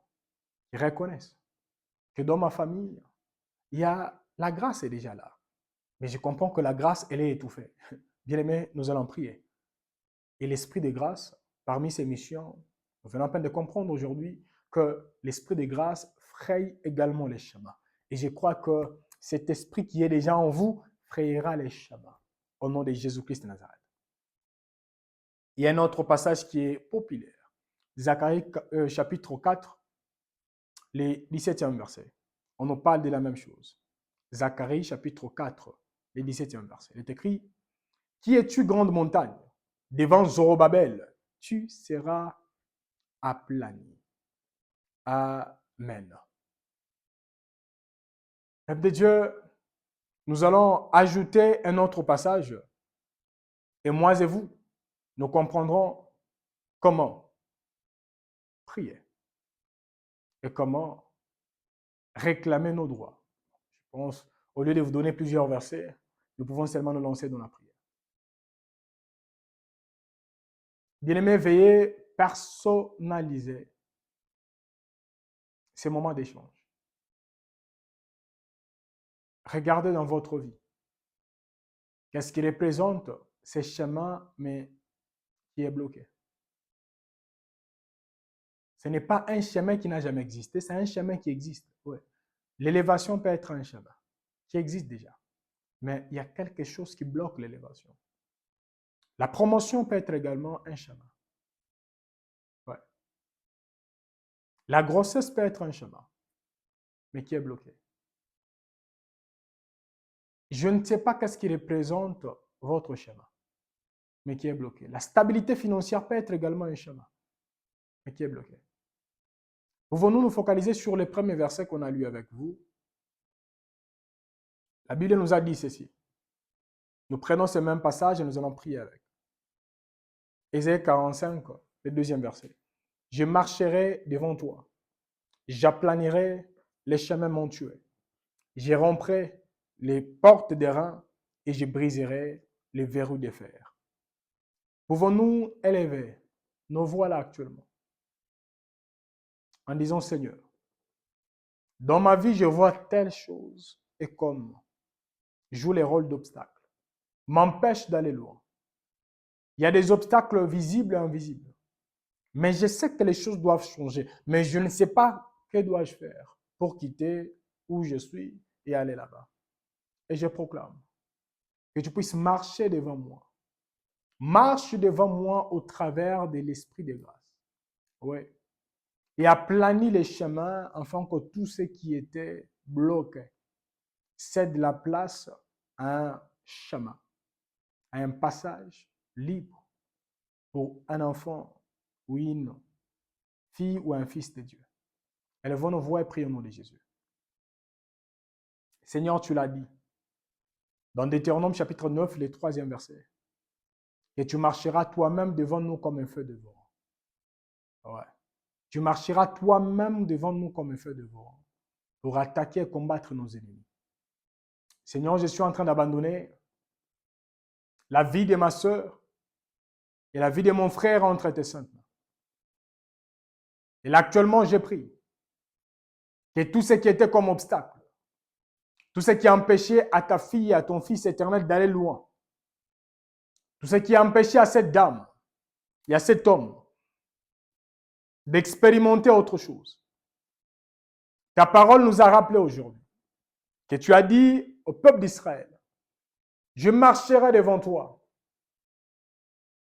qui reconnaissent que dans ma famille, il y a la grâce est déjà là. Mais je comprends que la grâce, elle est étouffée. Bien aimé, nous allons prier. Et l'esprit de grâce, parmi ces missions, nous venons à peine de comprendre aujourd'hui que l'esprit de grâce fraye également les chemins. Et je crois que cet esprit qui est déjà en vous frayera les chemins. Au nom de Jésus-Christ de Nazareth. Il y a un autre passage qui est populaire. Zacharie chapitre 4, les 17e verset. On nous parle de la même chose. Zacharie chapitre 4, les 17e verset. Il est écrit, « Qui es-tu, grande montagne? Devant Zorobabel, tu seras aplani. » Amen. Peuple de Dieu, nous allons ajouter un autre passage. Et moi et vous, nous comprendrons comment prier et comment réclamer nos droits. Je pense, au lieu de vous donner plusieurs versets, nous pouvons seulement nous lancer dans la prière. Bien-aimés, veuillez personnaliser ces moments d'échange. Regardez dans votre vie. Qu'est-ce qui représente ces chemins, mais qui est bloqué? Ce n'est pas un chemin qui n'a jamais existé, c'est un chemin qui existe. Ouais. L'élévation peut être un chemin qui existe déjà, mais il y a quelque chose qui bloque l'élévation. La promotion peut être également un chemin. Ouais. La grossesse peut être un chemin, mais qui est bloqué. Je ne sais pas qu'est-ce qui représente votre chemin, mais qui est bloqué. La stabilité financière peut être également un chemin, mais qui est bloqué. Pouvons-nous nous focaliser sur les premiers versets qu'on a lus avec vous? La Bible nous a dit ceci. Nous prenons ce même passage et nous allons prier avec. Ésaïe 45, le deuxième verset. Je marcherai devant toi. J'aplanirai les chemins montueux. Je romprai les portes d'airain et je briserai les verrous de fer. Pouvons-nous élever nos voix là actuellement en disant, Seigneur, dans ma vie, je vois telle chose et comme joue les rôles d'obstacles, m'empêche d'aller loin. Il y a des obstacles visibles et invisibles. Mais je sais que les choses doivent changer. Mais je ne sais pas que dois-je faire pour quitter où je suis et aller là-bas. Et je proclame que tu puisses marcher devant moi. Marche devant moi au travers de l'esprit de grâce. Oui. Et aplanis les chemins afin que tout ce qui était bloqué cède la place à un chemin, à un passage libre pour un enfant ou une fille ou un fils de Dieu. Élevons nos voix et prions au nom de Jésus. Seigneur, tu l'as dit dans Deutéronome chapitre 9, le 3e verset, que tu marcheras toi-même devant nous comme un feu devant. Ouais. Tu marcheras toi-même devant nous comme un feu devant pour attaquer et combattre nos ennemis. Seigneur, je suis en train d'abandonner la vie de ma sœur et la vie de mon frère entre tes saintes mains. Et là, actuellement, j'ai prie que tout ce qui était comme obstacle, tout ce qui empêchait à ta fille et à ton fils éternel d'aller loin, tout ce qui empêchait à cette dame et à cet homme d'expérimenter autre chose. Ta parole nous a rappelé aujourd'hui que tu as dit au peuple d'Israël, je marcherai devant toi.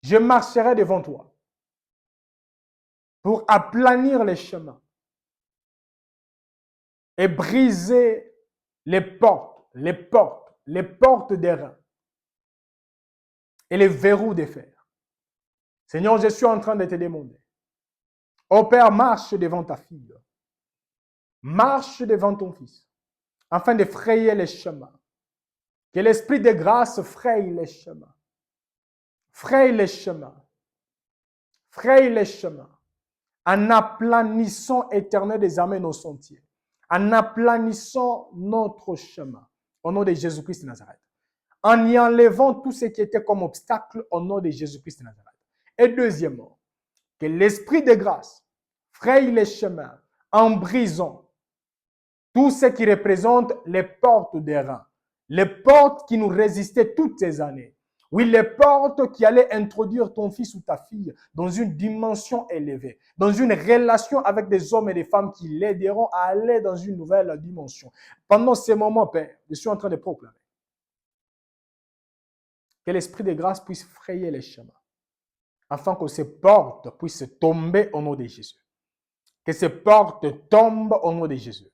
Je marcherai devant toi pour aplanir les chemins et briser les portes des reins et les verrous des fers. Seigneur, je suis en train de te demander. Ô Père, marche devant ta fille. Marche devant ton fils, afin de frayer les chemins. Que l'esprit de grâce fraye les chemins. Fraye les chemins. Fraye les chemins. En aplanissant, éternel des armées, nos sentiers. En aplanissant notre chemin. Au nom de Jésus-Christ de Nazareth. En y enlevant tout ce qui était comme obstacle au nom de Jésus-Christ de Nazareth. Et deuxièmement, que l'esprit de grâce fraye les chemins en brisant tout ce qui représente les portes des reins, les portes qui nous résistaient toutes ces années. Oui, les portes qui allaient introduire ton fils ou ta fille dans une dimension élevée, dans une relation avec des hommes et des femmes qui l'aideront à aller dans une nouvelle dimension. Pendant ces moments, Père, je suis en train de proclamer que l'esprit de grâce puisse frayer les chemins, afin que ces portes puissent tomber au nom de Jésus. Que ces portes tombent au nom de Jésus.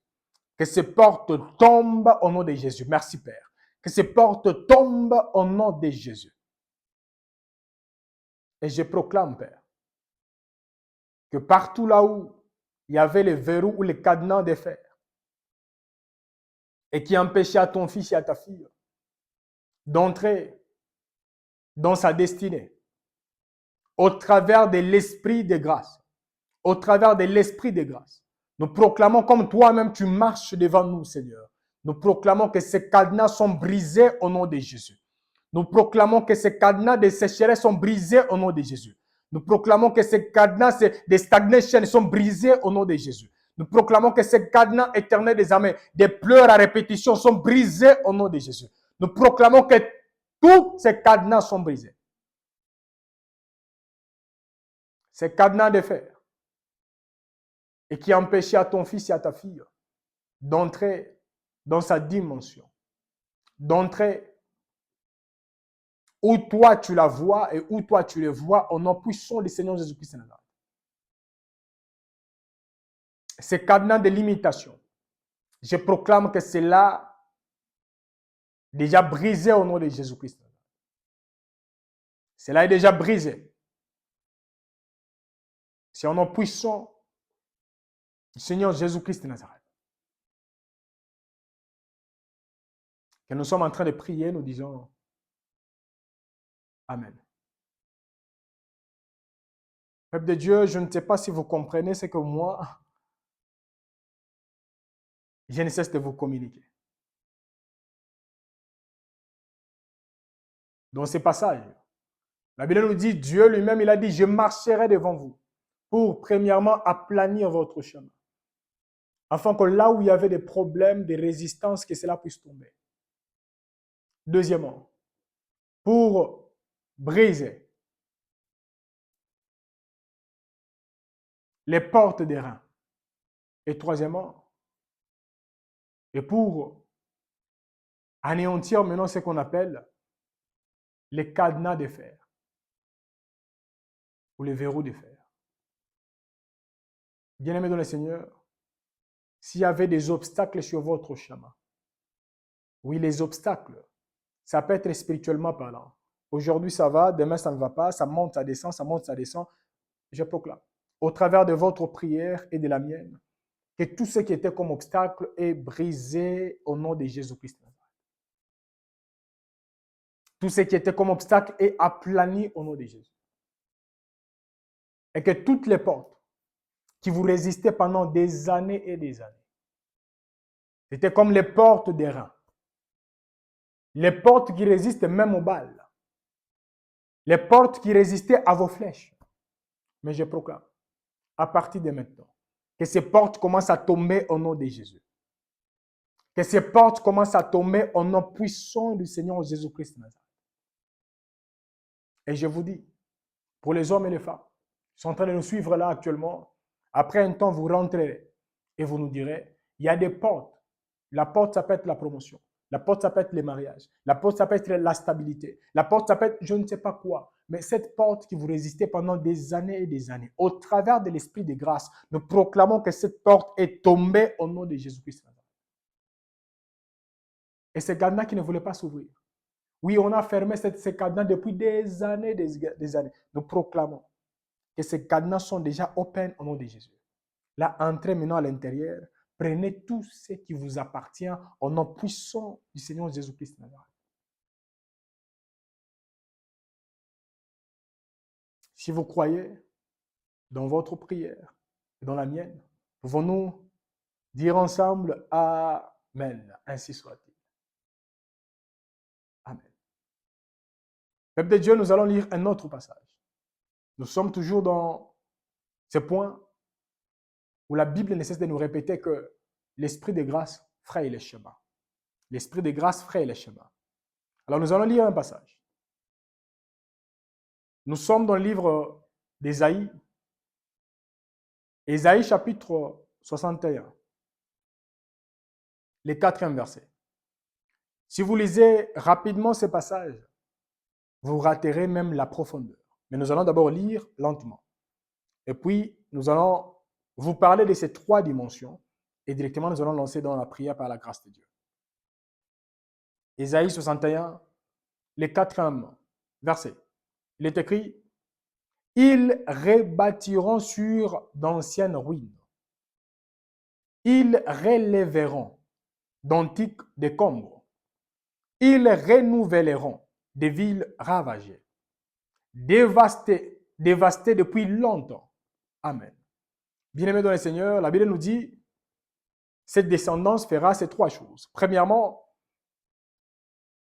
Que ces portes tombent au nom de Jésus. Merci Père. Que ces portes tombent au nom de Jésus. Et je proclame, Père, que partout là où il y avait les verrous ou les cadenas de fer et qui empêchaient à ton fils et à ta fille d'entrer dans sa destinée, au travers de l'esprit de grâce, au travers de l'esprit de grâce, nous proclamons comme toi-même tu marches devant nous, Seigneur. Nous proclamons que ces cadenas sont brisés au nom de Jésus. Nous proclamons que ces cadenas de sécheresse sont brisés au nom de Jésus. Nous proclamons que ces cadenas de stagnation sont brisés au nom de Jésus. Nous proclamons que ces cadenas éternels des armées, des pleurs à répétition sont brisés au nom de Jésus. Nous proclamons que tous ces cadenas sont brisés. Ces cadenas de fer et qui empêchaient à ton fils et à ta fille d'entrer dans sa dimension, d'entrer où toi tu la vois et où toi tu le vois au nom puissant du Seigneur Jésus-Christ. Ces cadenas de limitation, je proclame que c'est là déjà brisé au nom de Jésus-Christ. Cela est déjà brisé. C'est au nom puissant du Seigneur Jésus-Christ de Nazareth que nous sommes en train de prier, nous disons Amen. Peuple de Dieu, je ne sais pas si vous comprenez ce que moi, je ne cesse de vous communiquer. dans ces passages. La Bible nous dit, Dieu lui-même, il a dit, je marcherai devant vous pour, premièrement, aplanir votre chemin. Afin que là où il y avait des problèmes, des résistances, que cela puisse tomber. Deuxièmement, pour briser les portes des reins. Et troisièmement, et pour anéantir maintenant ce qu'on appelle les cadenas de fer ou les verrous de fer. Bien-aimés dans le Seigneur, s'il y avait des obstacles sur votre chemin, oui, les obstacles, ça peut être spirituellement parlant. Aujourd'hui, ça va, demain, ça ne va pas, ça monte, ça descend, ça monte, ça descend. Je proclame, au travers de votre prière et de la mienne, que tout ce qui était comme obstacle est brisé au nom de Jésus-Christ. Tout ce qui était comme obstacle est aplani au nom de Jésus. Et que toutes les portes qui vous résistaient pendant des années et des années, c'était comme les portes des reins. Les portes qui résistent même aux balles. Les portes qui résistaient à vos flèches. Mais je proclame, à partir de maintenant, que ces portes commencent à tomber au nom de Jésus. Que ces portes commencent à tomber au nom puissant du Seigneur Jésus-Christ de Nazareth. Et je vous dis, pour les hommes et les femmes qui sont en train de nous suivre là actuellement, après un temps, vous rentrerez et vous nous direz, il y a des portes. La porte, ça peut être la promotion. La porte, ça peut être les mariages. La porte, ça peut être la stabilité. La porte, ça peut être je ne sais pas quoi. Mais cette porte qui vous résistait pendant des années et des années, au travers de l'esprit de grâce, nous proclamons que cette porte est tombée au nom de Jésus-Christ. Et ces cadenas qui ne voulaient pas s'ouvrir. Oui, on a fermé ces cadenas depuis des années, des années. Nous proclamons que ces cadenas sont déjà open au nom de Jésus. Là, entrez maintenant à l'intérieur. Prenez tout ce qui vous appartient au nom puissant du Seigneur Jésus-Christ. Si vous croyez dans votre prière et dans la mienne, pouvons-nous dire ensemble Amen. Ainsi soit-il. Amen. Peuple de Dieu, nous allons lire un autre passage. Nous sommes toujours dans ce point où la Bible ne cesse de nous répéter que l'esprit de grâce fraye les chemins. L'esprit de grâce fraye les chemins. Alors nous allons lire un passage. Nous sommes dans le livre d'Ésaïe. Ésaïe chapitre 61. Le 4e verset. Si vous lisez rapidement ce passage, vous raterez même la profondeur. Mais nous allons d'abord lire lentement. Et puis, nous allons vous parler de ces 3 dimensions. Et directement, nous allons lancer dans la prière par la grâce de Dieu. Ésaïe 61, le 4e verset. Il est écrit, « Ils rebâtiront sur d'anciennes ruines. Ils relèveront d'antiques décombres. Ils renouvelleront des villes ravagées, dévastées depuis longtemps. » Amen. Bien-aimés dans le Seigneur, la Bible nous dit, cette descendance fera ces 3 choses. Premièrement,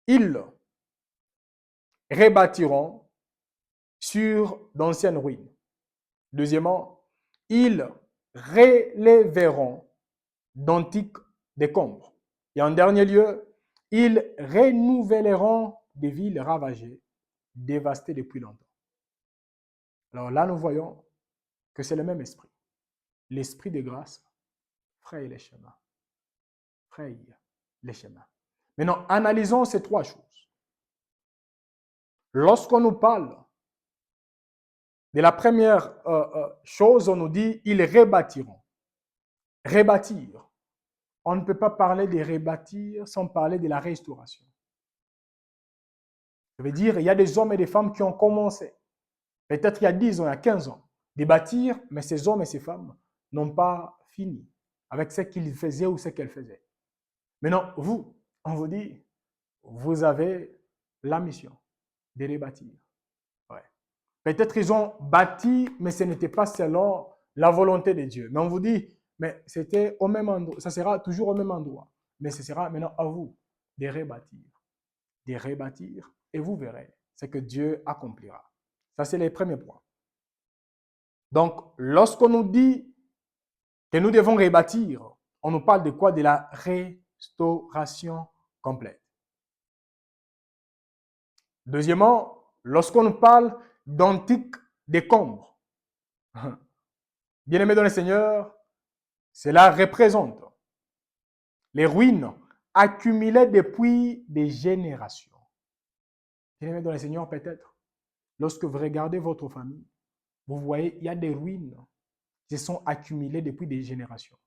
ils rebâtiront sur d'anciennes ruines. Deuxièmement, ils relèveront d'antiques décombres. Et en dernier lieu, ils renouvelleront des villes ravagées, dévastées depuis longtemps. Alors là, nous voyons que c'est le même esprit. L'esprit de grâce fraye les chemins. Fraye les chemins. Maintenant, analysons ces 3 choses. Lorsqu'on nous parle de la première chose, on nous dit, ils rebâtiront. Rebâtir. On ne peut pas parler de rebâtir sans parler de la restauration. Ça veut dire, il y a des hommes et des femmes qui ont commencé, peut-être il y a 10 ans, il y a 15 ans, de bâtir, mais ces hommes et ces femmes n'ont pas fini avec ce qu'ils faisaient ou ce qu'elles faisaient. Maintenant, vous, on vous dit, vous avez la mission de rebâtir. Ouais. Peut-être qu'ils ont bâti, mais ce n'était pas selon la volonté de Dieu. Mais on vous dit, mais c'était au même endroit, ça sera toujours au même endroit. Mais ce sera maintenant à vous de rebâtir et vous verrez ce que Dieu accomplira. Ça, c'est les premiers points. Donc, lorsqu'on nous dit que nous devons rebâtir, on nous parle de quoi? De la restauration complète. Deuxièmement, lorsqu'on nous parle d'antiques décombres, bien-aimés dans le Seigneur, cela représente les ruines accumulées depuis des générations. Bien-aimés dans le Seigneur, peut-être, lorsque vous regardez votre famille, vous voyez, il y a des ruines qui se sont accumulées depuis des générations.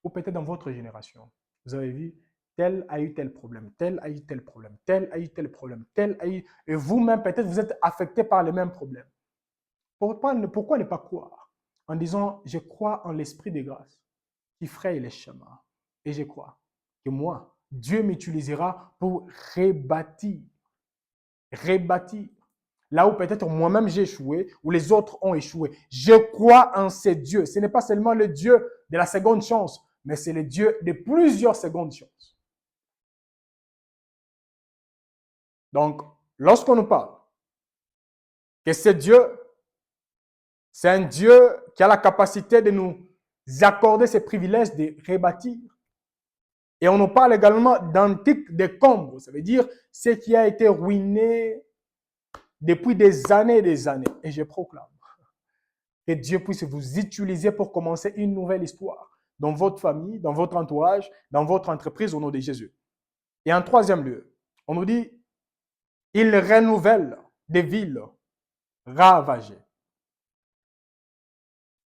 Ou peut-être dans votre génération, vous avez vu, tel a eu tel problème, tel a eu tel problème, tel a eu tel problème, tel a eu... Et vous-même, peut-être, vous êtes affecté par les mêmes problèmes. Pourquoi ne pas croire en disant, je crois en l'esprit de grâce qui fraye les chemins. Et je crois que moi, Dieu m'utilisera pour rebâtir. Rebâtir. Là où peut-être moi-même j'ai échoué, ou les autres ont échoué. Je crois en ces dieux. Ce n'est pas seulement le Dieu de la seconde chance, mais c'est le Dieu de plusieurs secondes chances. Donc, lorsqu'on nous parle que ce Dieu, c'est un Dieu qui a la capacité de nous accorder ces privilèges de rebâtir. Et on nous parle également d'antiques décombres. Ça veut dire ce qui a été ruiné depuis des années et des années. Et je proclame que Dieu puisse vous utiliser pour commencer une nouvelle histoire dans votre famille, dans votre entourage, dans votre entreprise au nom de Jésus. Et en troisième lieu, on nous dit, il renouvelle des villes ravagées.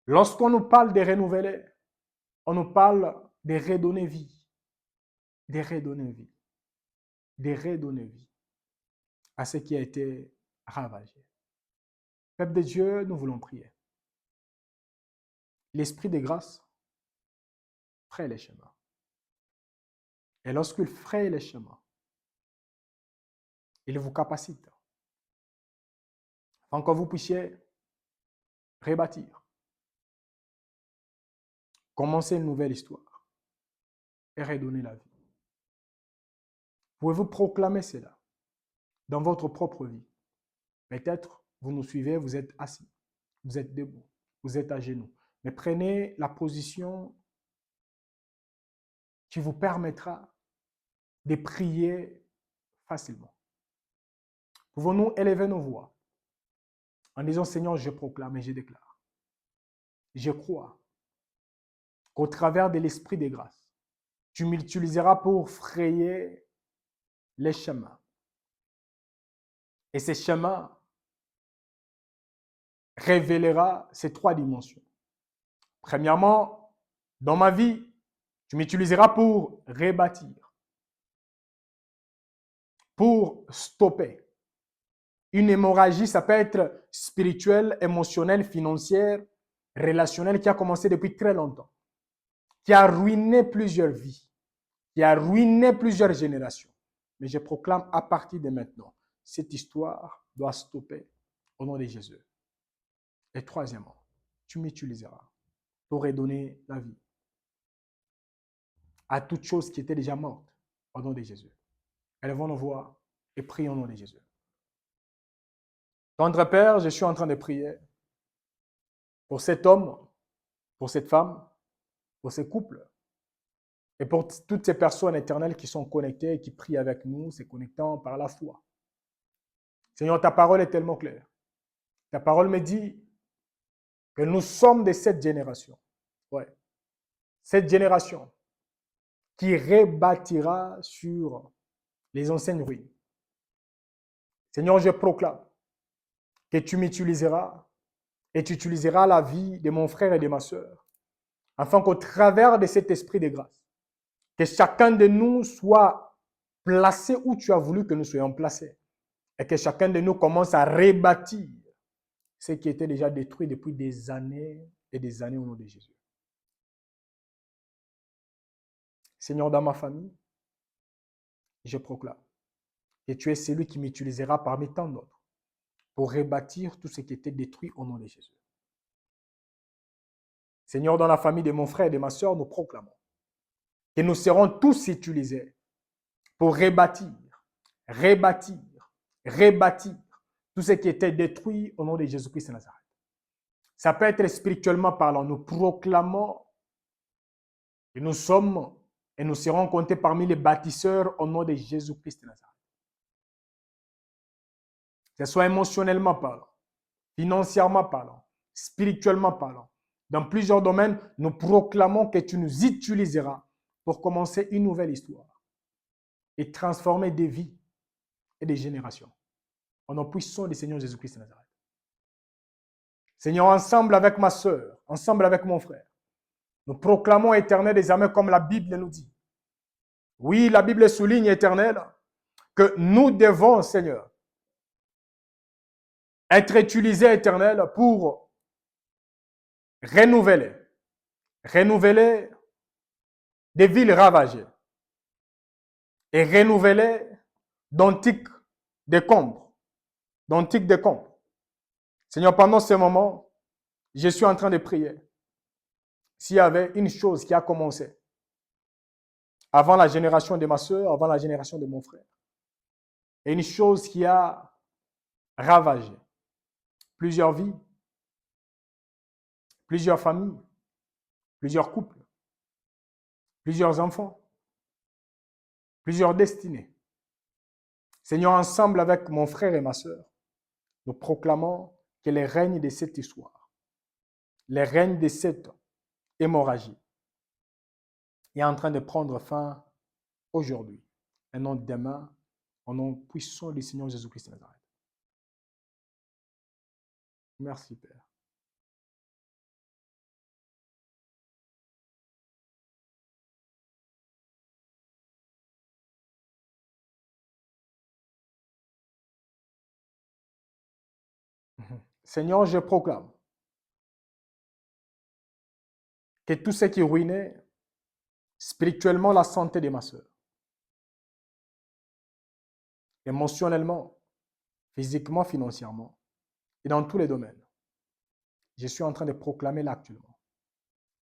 Lorsqu'on nous parle de renouveler, on nous parle de redonner vie. De redonner vie. De redonner vie à ce qui a été ravagé. Peuple de Dieu, nous voulons prier. L'esprit de grâce fraye les chemins. Et lorsqu'il fraye les chemins, il vous capacite afin que vous puissiez rebâtir, commencer une nouvelle histoire et redonner la vie. Pouvez-vous proclamer cela dans votre propre vie? Peut-être vous nous suivez, vous êtes assis, vous êtes debout, vous êtes à genoux. Mais prenez la position qui vous permettra de prier facilement. Pouvons-nous élever nos voix en disant, Seigneur, je proclame et je déclare. Je crois qu'au travers de l'esprit des grâces, tu m'utiliseras pour frayer les chemins. Et ces chemins révélera ces trois dimensions. Premièrement, dans ma vie, tu m'utiliseras pour rebâtir, pour stopper. Une hémorragie, ça peut être spirituelle, émotionnelle, financière, relationnelle, qui a commencé depuis très longtemps, qui a ruiné plusieurs vies, qui a ruiné plusieurs générations. Mais je proclame à partir de maintenant, cette histoire doit stopper au nom de Jésus. Et troisièmement, tu m'utiliseras pour redonner la vie à toute chose qui était déjà morte au nom de Jésus. Élevons nos voix et prions au nom de Jésus. Tendre Père, je suis en train de prier pour cet homme, pour cette femme, pour ces couples et pour toutes ces personnes éternelles qui sont connectées et qui prient avec nous, se connectant par la foi. Seigneur, ta parole est tellement claire. Ta parole me dit que nous sommes de cette génération. Ouais. Cette génération qui rebâtira sur les anciennes ruines. Seigneur, je proclame que tu m'utiliseras et tu utiliseras la vie de mon frère et de ma sœur, afin qu'au travers de cet esprit de grâce, que chacun de nous soit placé où tu as voulu que nous soyons placés, et que chacun de nous commence à rebâtir ce qui était déjà détruit depuis des années et des années au nom de Jésus. Seigneur, dans ma famille, je proclame que tu es celui qui m'utilisera parmi tant d'autres pour rebâtir tout ce qui était détruit au nom de Jésus. Seigneur, dans la famille de mon frère et de ma sœur, nous proclamons que nous serons tous utilisés pour rebâtir, rebâtir, rebâtir tout ce qui était détruit au nom de Jésus-Christ de Nazareth. Ça peut être spirituellement parlant. Nous proclamons que nous sommes et nous serons comptés parmi les bâtisseurs au nom de Jésus-Christ de Nazareth. Que ce soit émotionnellement parlant, financièrement parlant, spirituellement parlant. Dans plusieurs domaines, nous proclamons que tu nous utiliseras pour commencer une nouvelle histoire et transformer des vies et des générations. Au nom puissant du Seigneur Jésus-Christ de Nazareth. Seigneur, ensemble avec ma soeur, ensemble avec mon frère, nous proclamons éternel désormais comme la Bible nous dit. Oui, la Bible souligne éternel que nous devons, Seigneur, être utilisés éternel pour renouveler des villes ravagées et renouveler d'antiques décombres. Seigneur, pendant ce moment, je suis en train de prier. S'il y avait une chose qui a commencé avant la génération de ma soeur, avant la génération de mon frère, et une chose qui a ravagé plusieurs vies, plusieurs familles, plusieurs couples, plusieurs enfants, plusieurs destinées. Seigneur, ensemble avec mon frère et ma soeur, nous proclamons que les règnes de cette histoire, les règnes de cette hémorragie, est en train de prendre fin aujourd'hui, et non demain, au nom puissant du Seigneur Jésus-Christ de Nazareth. Merci, Père. Seigneur, je proclame que tout ce qui ruinait spirituellement la santé de ma soeur, émotionnellement, physiquement, financièrement, et dans tous les domaines, je suis en train de proclamer là actuellement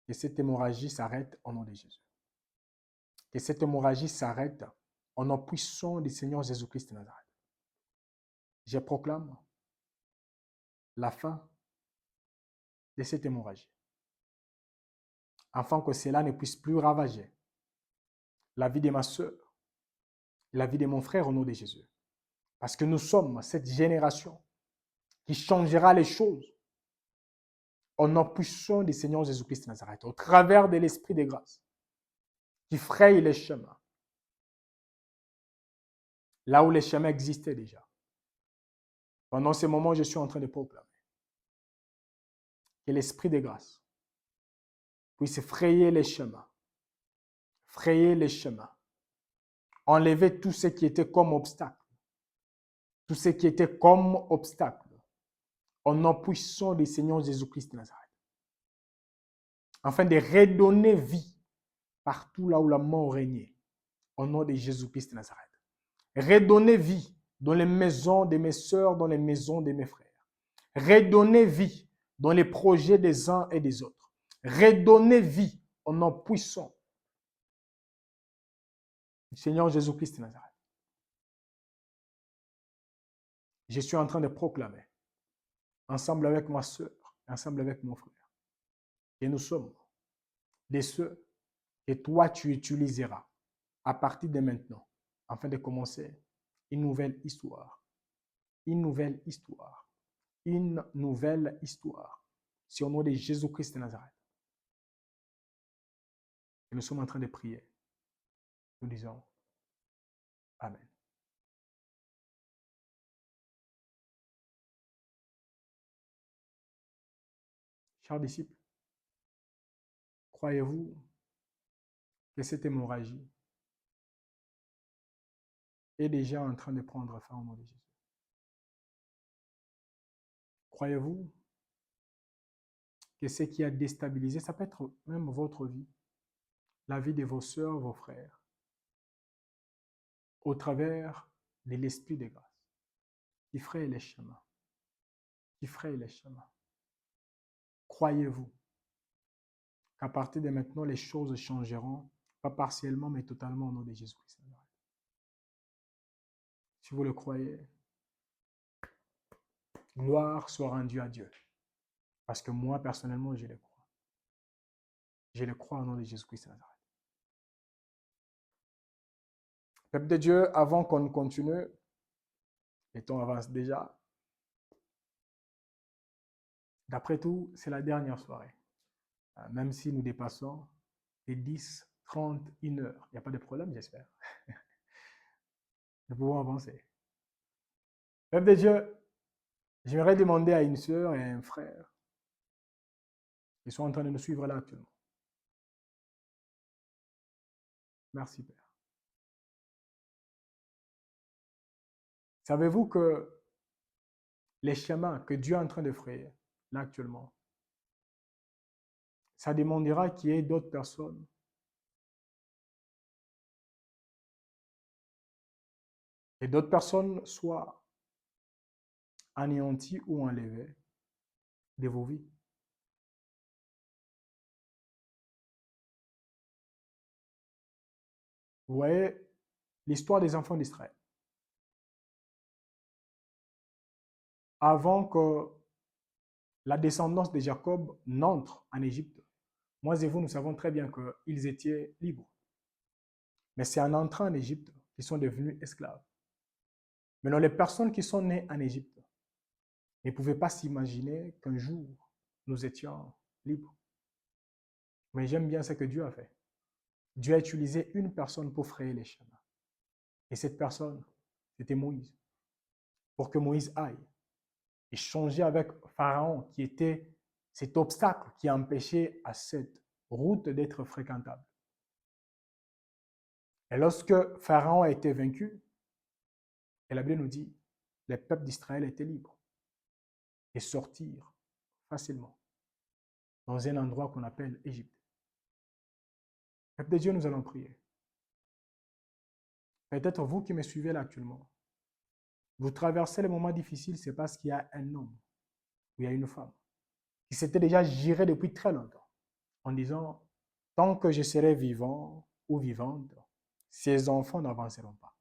que cette hémorragie s'arrête au nom de Jésus. Que cette hémorragie s'arrête au nom puissant du Seigneur Jésus-Christ de Nazareth. Je proclame la fin de cette hémorragie, afin que cela ne puisse plus ravager la vie de ma soeur, la vie de mon frère au nom de Jésus. Parce que nous sommes cette génération qui changera les choses au nom puissant du Seigneur Jésus-Christ de Nazareth, au travers de l'Esprit de grâce, qui fraye les chemins, là où les chemins existaient déjà. Pendant ce moment, je suis en train de proclamer que l'Esprit de grâce puisse frayer les chemins, enlever tout ce qui était comme obstacle, au nom puissant du Seigneur Jésus-Christ de Nazareth, afin de redonner vie partout là où la mort régnait, au nom de Jésus-Christ de Nazareth. Redonner vie dans les maisons de mes sœurs, dans les maisons de mes frères. Redonner vie dans les projets des uns et des autres. Redonner vie au nom puissant du Seigneur Jésus-Christ de Nazareth. Je suis en train de proclamer, ensemble avec ma sœur, ensemble avec mon frère, que nous sommes de ceux que toi tu utiliseras à partir de maintenant, afin de commencer une nouvelle histoire. Une nouvelle histoire. Une nouvelle histoire. C'est au nom de Jésus-Christ de Nazareth. Et nous sommes en train de prier. Nous disons Amen. Chers disciples, croyez-vous que cette hémorragie est déjà en train de prendre fin au nom de Jésus? Croyez-vous que ce qui a déstabilisé, ça peut être même votre vie, la vie de vos sœurs, vos frères, au travers de l'Esprit de grâce, qui fraye les chemins, Croyez-vous qu'à partir de maintenant, les choses changeront, pas partiellement, mais totalement au nom de Jésus-Christ. Si vous le croyez, Gloire soit rendue à Dieu. Parce que moi, personnellement, je le crois. Je le crois au nom de Jésus-Christ de Nazareth. Peuple de Dieu, avant qu'on continue, le temps avance déjà. D'après tout, c'est la dernière soirée. Même si nous dépassons les 10, 30, 1 heure. Il n'y a pas de problème, j'espère. Nous pouvons avancer. Peuple de Dieu, j'aimerais demander à une sœur et à un frère qui sont en train de nous suivre là actuellement. Merci, Père. Savez-vous que les chemins que Dieu est en train de frayer là actuellement, ça demandera qu'il y ait d'autres personnes et d'autres personnes soient anéanties ou enlevées de vos vies. Vous voyez l'histoire des enfants d'Israël. Avant que la descendance de Jacob n'entre en Égypte, moi et vous, nous savons très bien qu'ils étaient libres. Mais c'est en entrant en Égypte qu'ils sont devenus esclaves. Maintenant, les personnes qui sont nées en Égypte ne pouvaient pas s'imaginer qu'un jour, nous étions libres. Mais j'aime bien ce que Dieu a fait. Dieu a utilisé une personne pour frayer les chemins. Et cette personne, c'était Moïse. Pour que Moïse aille et changer avec Pharaon, qui était cet obstacle qui empêchait à cette route d'être fréquentable. Et lorsque Pharaon a été vaincu, et la Bible nous dit, les peuples d'Israël étaient libres et sortirent facilement dans un endroit qu'on appelle Égypte. Peuple de Dieu, nous allons prier. Peut-être vous qui me suivez là actuellement, vous traversez les moments difficiles, c'est parce qu'il y a un homme ou il y a une femme qui s'était déjà géré depuis très longtemps en disant, tant que je serai vivant ou vivante, ces enfants n'avanceront pas.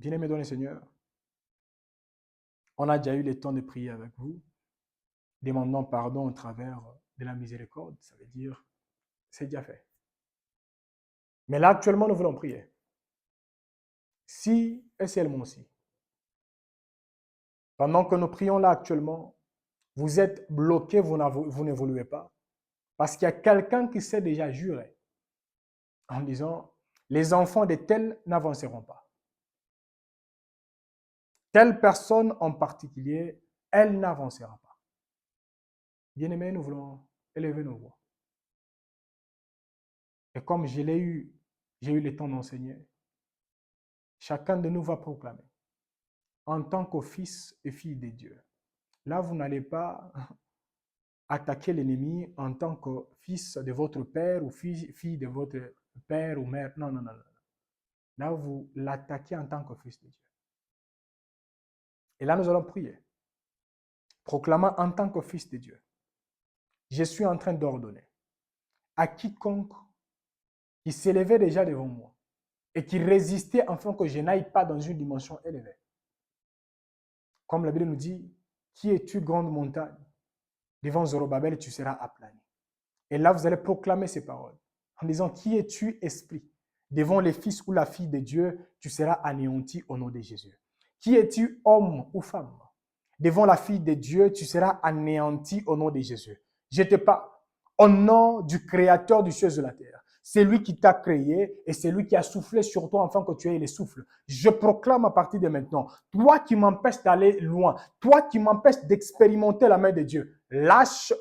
Bien-aimés dans le Seigneur, on a déjà eu le temps de prier avec vous, demandant pardon au travers de la miséricorde, ça veut dire, c'est déjà fait. Mais là, actuellement, nous voulons prier. Si et seulement si, pendant que nous prions là actuellement, vous êtes bloqué, vous n'évoluez pas, parce qu'il y a quelqu'un qui s'est déjà juré en disant, les enfants de tels n'avanceront pas. Telle personne en particulier, elle n'avancera pas. Bien-aimés, nous voulons élever nos voix. Et comme j'ai eu le temps d'enseigner, chacun de nous va proclamer en tant que fils et fille de Dieu. Là, vous n'allez pas attaquer l'ennemi en tant que fils de votre père ou fille de votre père ou mère. Non, non, non, non. Là, vous l'attaquez en tant que fils de Dieu. Et là, nous allons prier, proclamant en tant que fils de Dieu. Je suis en train d'ordonner à quiconque qui s'élevait déjà devant moi et qui résistait afin que je n'aille pas dans une dimension élevée. Comme la Bible nous dit, qui es-tu, grande montagne? Devant Zorobabel, tu seras aplani. Et là, vous allez proclamer ces paroles en disant, qui es-tu, esprit? Devant les fils ou la fille de Dieu, tu seras anéanti au nom de Jésus. Qui es-tu, homme ou femme? Devant la fille de Dieu, tu seras anéanti au nom de Jésus. Je te parle au nom du Créateur du ciel et de la terre. C'est lui qui t'a créé et c'est lui qui a soufflé sur toi afin que tu aies le souffle. Je proclame à partir de maintenant, toi qui m'empêches d'aller loin, toi qui m'empêches d'expérimenter la main de Dieu, lâche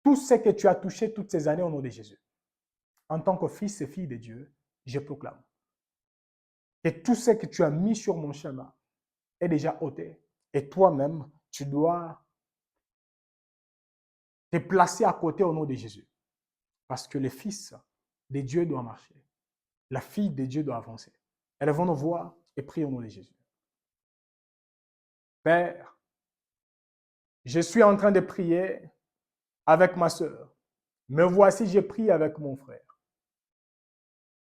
tout ce que tu as touché toutes ces années au nom de Jésus. En tant que fils et fille de Dieu, je proclame que tout ce que tu as mis sur mon chemin est déjà ôté. Et toi-même, tu dois te placer à côté au nom de Jésus. Parce que le fils de Dieu doit marcher. La fille de Dieu doit avancer. Élevons nos voix et prions au nom de Jésus. Père, je suis en train de prier avec ma sœur. Me voici, je prie avec mon frère.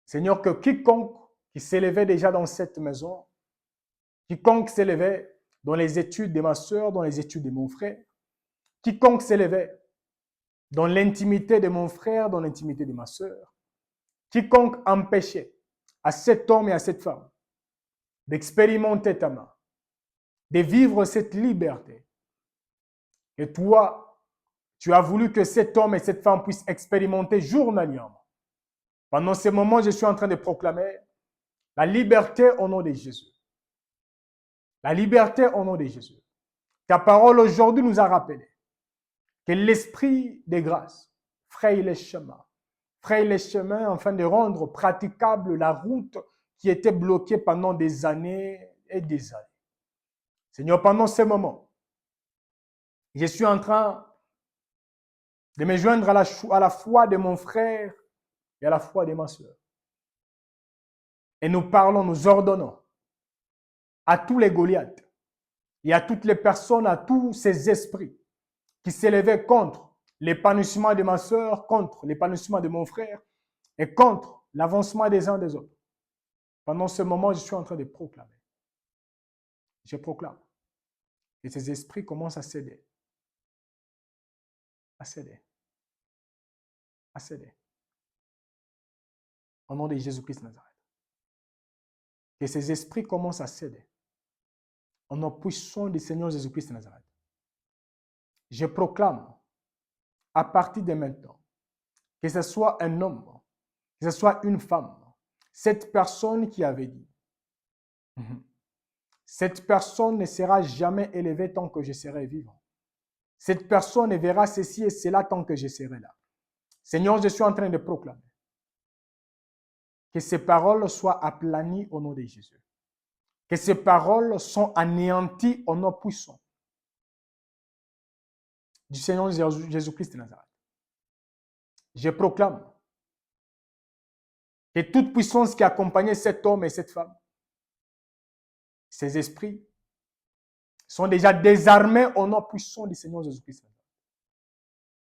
Seigneur, que quiconque qui s'élevait déjà dans cette maison quiconque s'élevait dans les études de ma sœur, dans les études de mon frère, quiconque s'élevait dans l'intimité de mon frère, dans l'intimité de ma sœur, quiconque empêchait à cet homme et à cette femme d'expérimenter ta main, de vivre cette liberté. Et toi, tu as voulu que cet homme et cette femme puissent expérimenter journalièrement. Pendant ce moment, je suis en train de proclamer la liberté au nom de Jésus. La liberté au nom de Jésus. Ta parole aujourd'hui nous a rappelé que l'esprit de grâce fraye les chemins. Fraye les chemins afin de rendre praticable la route qui était bloquée pendant des années et des années. Seigneur, pendant ce moment, je suis en train de me joindre à la foi de mon frère et à la foi de ma soeur. Et nous parlons, nous ordonnons à tous les Goliaths et à toutes les personnes, à tous ces esprits qui s'élevaient contre l'épanouissement de ma soeur, contre l'épanouissement de mon frère et contre l'avancement des uns des autres. Pendant ce moment, je suis en train de proclamer. Je proclame que ces esprits commencent à céder. À céder. À céder. Au nom de Jésus-Christ de Nazareth. Que ces esprits commencent à céder. Au nom puissant du Seigneur Jésus-Christ de Nazareth. Je proclame à partir de maintenant, que ce soit un homme, que ce soit une femme, cette personne qui avait dit, cette personne ne sera jamais élevée tant que je serai vivant. Cette personne ne verra ceci et cela tant que je serai là. Seigneur, je suis en train de proclamer que ces paroles soient aplanies au nom de Jésus. Que ces paroles sont anéanties au nom puissant du Seigneur Jésus-Christ de Nazareth. Je proclame que toute puissance qui accompagnait cet homme et cette femme, ces esprits, sont déjà désarmés au nom puissant du Seigneur Jésus-Christ.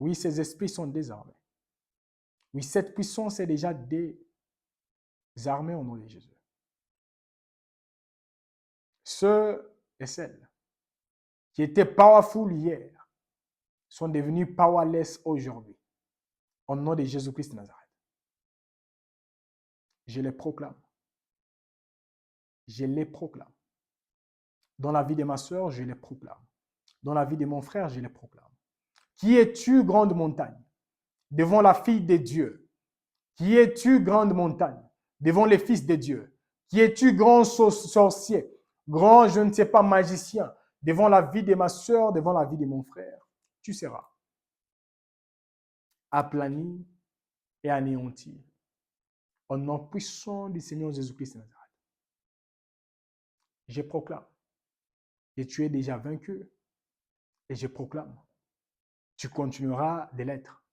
Oui, ces esprits sont désarmés. Oui, cette puissance est déjà désarmée au nom de Jésus. Ceux et celles qui étaient powerful hier sont devenus powerless aujourd'hui. Au nom de Jésus-Christ de Nazareth. Je les proclame. Je les proclame. Dans la vie de ma soeur, je les proclame. Dans la vie de mon frère, je les proclame. Qui es-tu, grande montagne, devant la fille de Dieu? Qui es-tu, grande montagne, devant les fils de Dieu? Qui es-tu, grand sorcier, grand, je ne sais pas, magicien, devant la vie de ma soeur, devant la vie de mon frère? Tu seras aplani et anéanti au nom puissant du Seigneur Jésus-Christ de Nazareth. Je proclame que tu es déjà vaincu et je proclame, tu continueras de l'être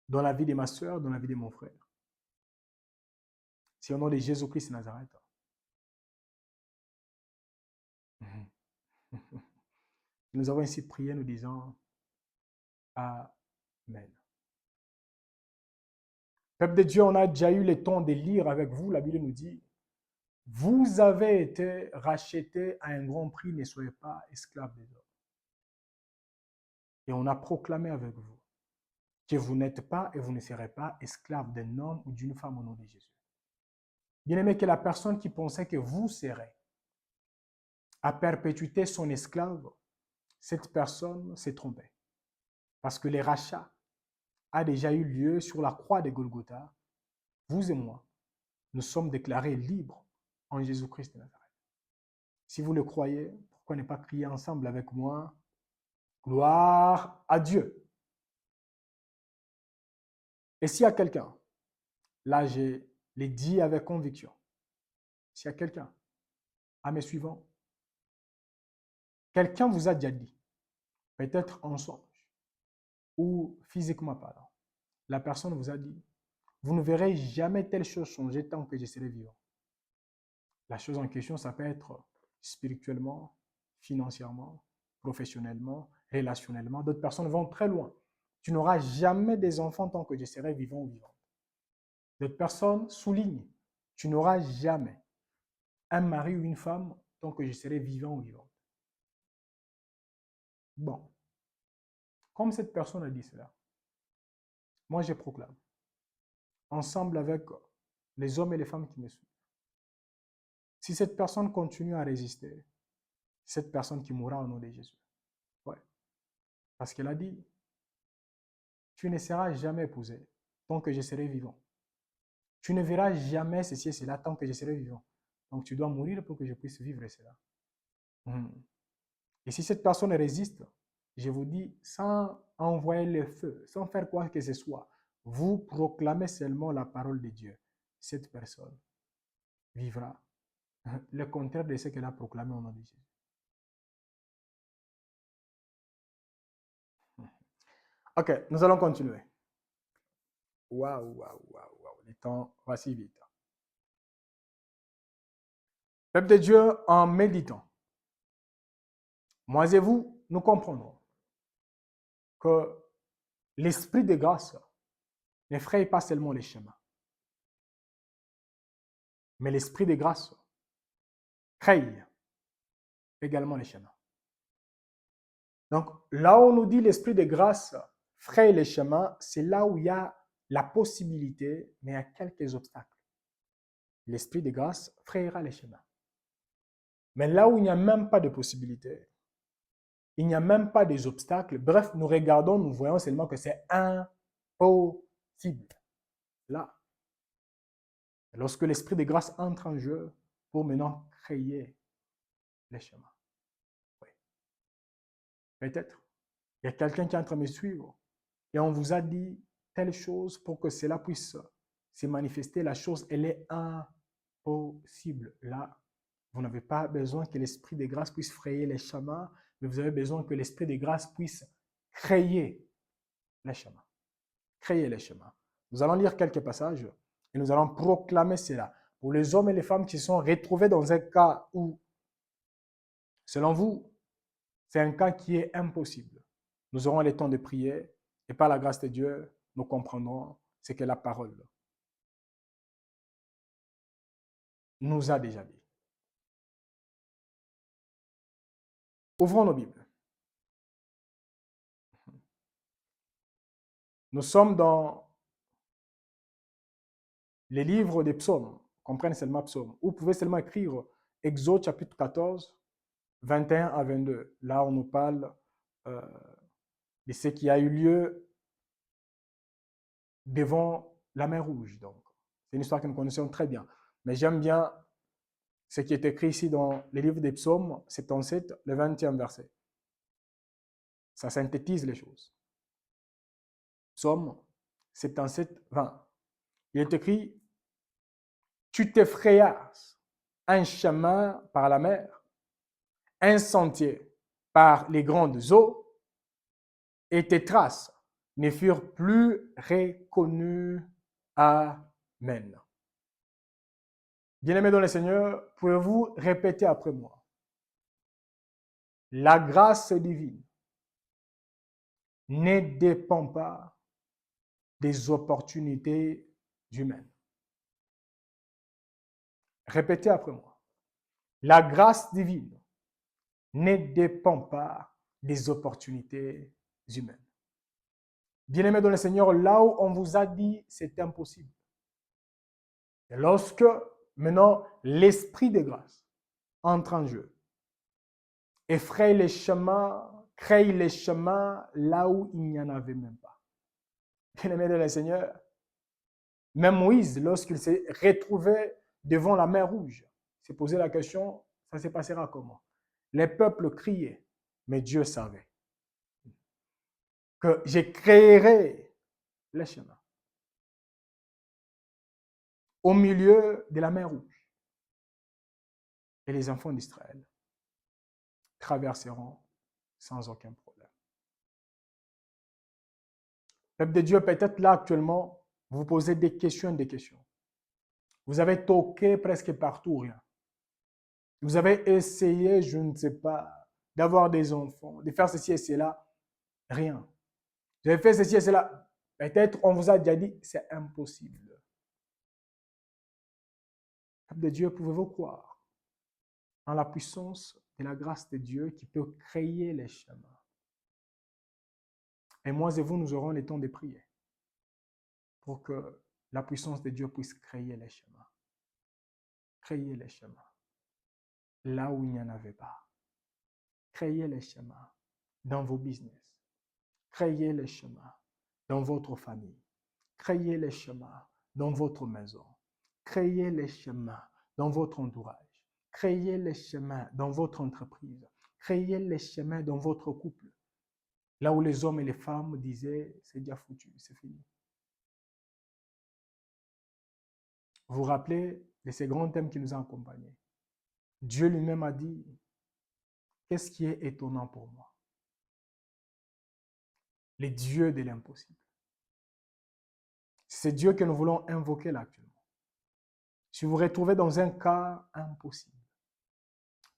dans la vie de ma soeur, dans la vie de mon frère. C'est au nom de Jésus-Christ de Nazareth. Nous avons ainsi prié, nous disons Amen. Peuple de Dieu, on a déjà eu le temps de lire avec vous. La Bible nous dit, vous avez été rachetés à un grand prix, ne soyez pas esclaves des hommes. Et on a proclamé avec vous que vous n'êtes pas et vous ne serez pas esclaves d'un homme ou d'une femme au nom de Jésus. Bien-aimé, que la personne qui pensait que vous serez à perpétuité son esclave, cette personne s'est trompée. Parce que le rachat a déjà eu lieu sur la croix de Golgotha. Vous et moi, nous sommes déclarés libres en Jésus-Christ de Nazareth. Si vous le croyez, pourquoi ne pas crier ensemble avec moi? Gloire à Dieu. Et s'il y a quelqu'un, là je l'ai dit avec conviction, s'il y a quelqu'un, à mes suivants, quelqu'un vous a déjà dit, peut-être en songe ou physiquement parlant, la personne vous a dit, vous ne verrez jamais telle chose changer tant que je serai vivant. La chose en question, ça peut être spirituellement, financièrement, professionnellement, relationnellement. D'autres personnes vont très loin. Tu n'auras jamais des enfants tant que je serai vivant ou vivante. D'autres personnes soulignent, tu n'auras jamais un mari ou une femme tant que je serai vivant ou vivante. Bon, comme cette personne a dit cela, moi je proclame, ensemble avec les hommes et les femmes qui me suivent, si cette personne continue à résister, cette personne qui mourra au nom de Jésus. Ouais. Parce qu'elle a dit, tu ne seras jamais épousé tant que je serai vivant. Tu ne verras jamais ceci et cela tant que je serai vivant. Donc tu dois mourir pour que je puisse vivre cela. Et si cette personne résiste, je vous dis, sans envoyer le feu, sans faire quoi que ce soit, vous proclamez seulement la parole de Dieu. Cette personne vivra le contraire de ce qu'elle a proclamé au nom de Jésus. Ok, nous allons continuer. Waouh, waouh, waouh, waouh, le temps va si vite. Peuple de Dieu, en méditant, moi et vous, nous comprendrons que l'esprit de grâce n'effraie pas seulement les chemins, mais l'esprit de grâce crée également les chemins. Donc, là où on nous dit l'esprit de grâce fraye les chemins, c'est là où il y a la possibilité, mais il y a quelques obstacles. L'esprit de grâce frayera les chemins. Mais là où il n'y a même pas de possibilité, il n'y a même pas des obstacles, bref, nous regardons, nous voyons seulement que c'est impossible. Là, lorsque l'esprit de grâce entre en jeu pour maintenant créer les chemins. Oui. Peut-être, il y a quelqu'un qui est en train de me suivre et on vous a dit telle chose pour que cela puisse se manifester. La chose, elle est impossible. Là, vous n'avez pas besoin que l'esprit de grâce puisse frayer les chemins, mais vous avez besoin que l'esprit de grâce puisse créer les chemins. Créer les chemins. Nous allons lire quelques passages et nous allons proclamer cela. Pour les hommes et les femmes qui sont retrouvés dans un cas où, selon vous, c'est un cas qui est impossible. Nous aurons le temps de prier et par la grâce de Dieu, nous comprendrons ce que la parole nous a déjà dit. Ouvrons nos Bibles. Nous sommes dans les livres des psaumes. Comprenez seulement psaumes. Vous pouvez seulement écrire Exode chapitre 14, 21 à 22. Là, on nous parle de ce qui a eu lieu devant la mer Rouge. Donc, c'est une histoire que nous connaissons très bien. Mais j'aime bien ce qui est écrit ici dans les livres des psaumes 77, le 20e verset. Ça synthétise les choses. Psaume 77, 20. Il est écrit, tu t'effrayas un chemin par la mer, un sentier par les grandes eaux, et tes traces ne furent plus reconnues. Amen. Bien-aimés dans le Seigneur, pouvez-vous répéter après moi? La grâce divine ne dépend pas des opportunités humaines. Répétez après moi. La grâce divine ne dépend pas des opportunités humaines. Bien-aimés dans le Seigneur, là où on vous a dit c'est impossible. Et lorsque maintenant l'esprit de grâce entre en jeu, effraie les chemins, crée les chemins là où il n'y en avait même pas. Bien-aimés dans le Seigneur, même Moïse, lorsqu'il s'est retrouvé devant la mer Rouge, s'est posé la question, ça se passera comment? Les peuples criaient, mais Dieu savait que je créerai les chemins au milieu de la mer Rouge. Et les enfants d'Israël traverseront sans aucun problème. Peuple de Dieu, peut-être là actuellement, vous vous posez des questions et des questions. Vous avez toqué presque partout, rien. Vous avez essayé, je ne sais pas, d'avoir des enfants, de faire ceci et cela, rien. Vous avez fait ceci et cela, peut-être on vous a déjà dit, c'est impossible. Peuple de Dieu, pouvez-vous croire en la puissance de la grâce de Dieu qui peut créer les chemins. Et moi et vous, nous aurons le temps de prier pour que la puissance de Dieu puisse créer les chemins. Créer les chemins là où il n'y en avait pas. Créer les chemins dans vos business. Créer les chemins dans votre famille. Créer les chemins dans votre maison. Créer les chemins dans votre entourage. Créer les chemins dans votre entreprise. Créer les chemins dans votre couple. Là où les hommes et les femmes disaient, c'est déjà foutu, c'est fini. Vous vous rappelez de ces grands thèmes qui nous ont accompagnés. Dieu lui-même a dit, qu'est-ce qui est étonnant pour moi? Les dieux de l'impossible. C'est Dieu que nous voulons invoquer là actuellement. Si vous vous retrouvez dans un cas impossible,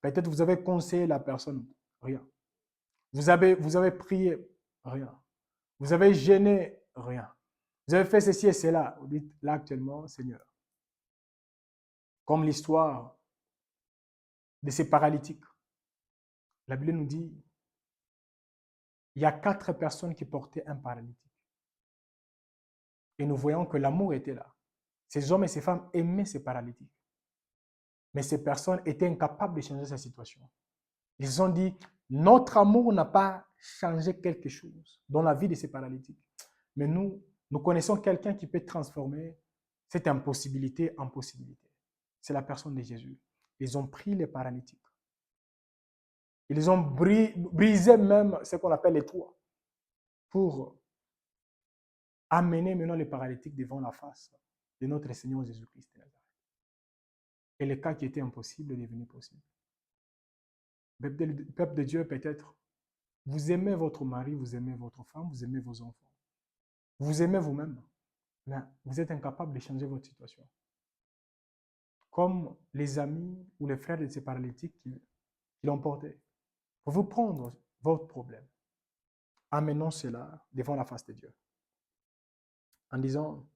peut-être vous avez conseillé la personne, rien. Vous avez prié, rien. Vous avez gêné, rien. Vous avez fait ceci et cela. Vous dites là actuellement, Seigneur. Comme l'histoire de ces paralytiques. La Bible nous dit, il y a 4 personnes qui portaient un paralytique. Et nous voyons que l'amour était là. Ces hommes et ces femmes aimaient ces paralytiques. Mais ces personnes étaient incapables de changer sa situation. Ils ont dit, notre amour n'a pas changé quelque chose dans la vie de ces paralytiques. Mais nous connaissons quelqu'un qui peut transformer cette impossibilité en possibilité. C'est la personne de Jésus. Ils ont pris les paralytiques. Ils ont brisé même ce qu'on appelle les toits pour amener maintenant les paralytiques devant la face de notre Seigneur Jésus-Christ de Nazareth. Et le cas qui était impossible est devenu possible. Peuple de Dieu, peut-être, vous aimez votre mari, vous aimez votre femme, vous aimez vos enfants. Vous aimez vous-même, mais vous êtes incapable de changer votre situation. Comme les amis ou les frères de ces paralytiques qui l'ont porté. Pour vous prendre votre problème, amenons cela devant la face de Dieu. En disant,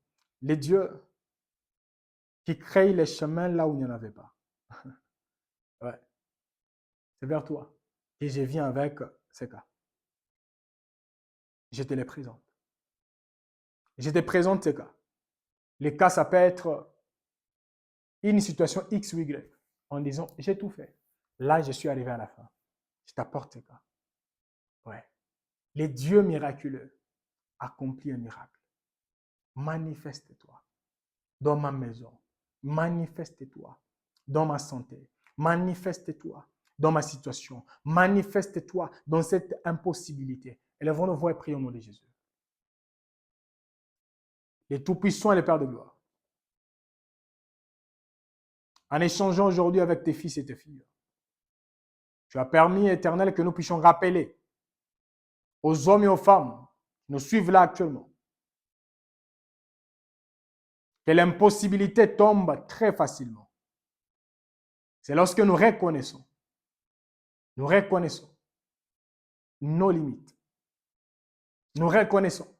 les dieux qui créent les chemins là où il n'y en avait pas. Ouais. C'est vers toi que je viens avec ces cas. Je te les présente. Je te présente ces cas. Les cas, ça peut être une situation X ou Y. En disant, j'ai tout fait. Là, je suis arrivé à la fin. Je t'apporte ces cas. Ouais. Les dieux miraculeux accomplissent un miracle. Manifeste-toi dans ma maison. Manifeste-toi dans ma santé. Manifeste-toi dans ma situation. Manifeste-toi dans cette impossibilité. Élevons nos voix et prions au nom de Jésus. Les Tout-Puissants et les Pères de gloire. En échangeant aujourd'hui avec tes fils et tes filles, tu as permis, Éternel, que nous puissions rappeler aux hommes et aux femmes qui nous suivent là actuellement que l'impossibilité tombe très facilement. C'est lorsque nous reconnaissons nos limites. Nous reconnaissons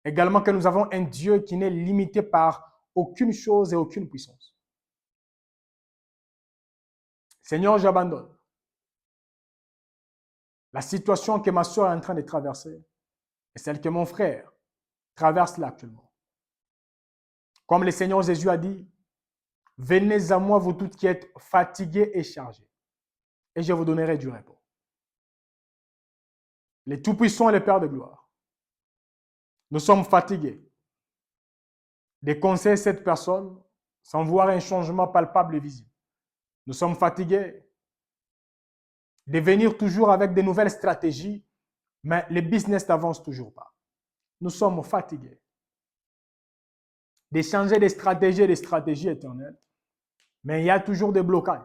également que nous avons un Dieu qui n'est limité par aucune chose et aucune puissance. Seigneur, j'abandonne la situation que ma soeur est en train de traverser et celle que mon frère traverse là actuellement. Comme le Seigneur Jésus a dit, venez à moi, vous toutes qui êtes fatigués et chargés, et je vous donnerai du repos. Les Tout-Puissants et les Pères de gloire, nous sommes fatigués de conseiller cette personne sans voir un changement palpable et visible. Nous sommes fatigués de venir toujours avec de nouvelles stratégies, mais le business n'avance toujours pas. Nous sommes fatigués de changer de stratégies éternelles, mais il y a toujours des blocages.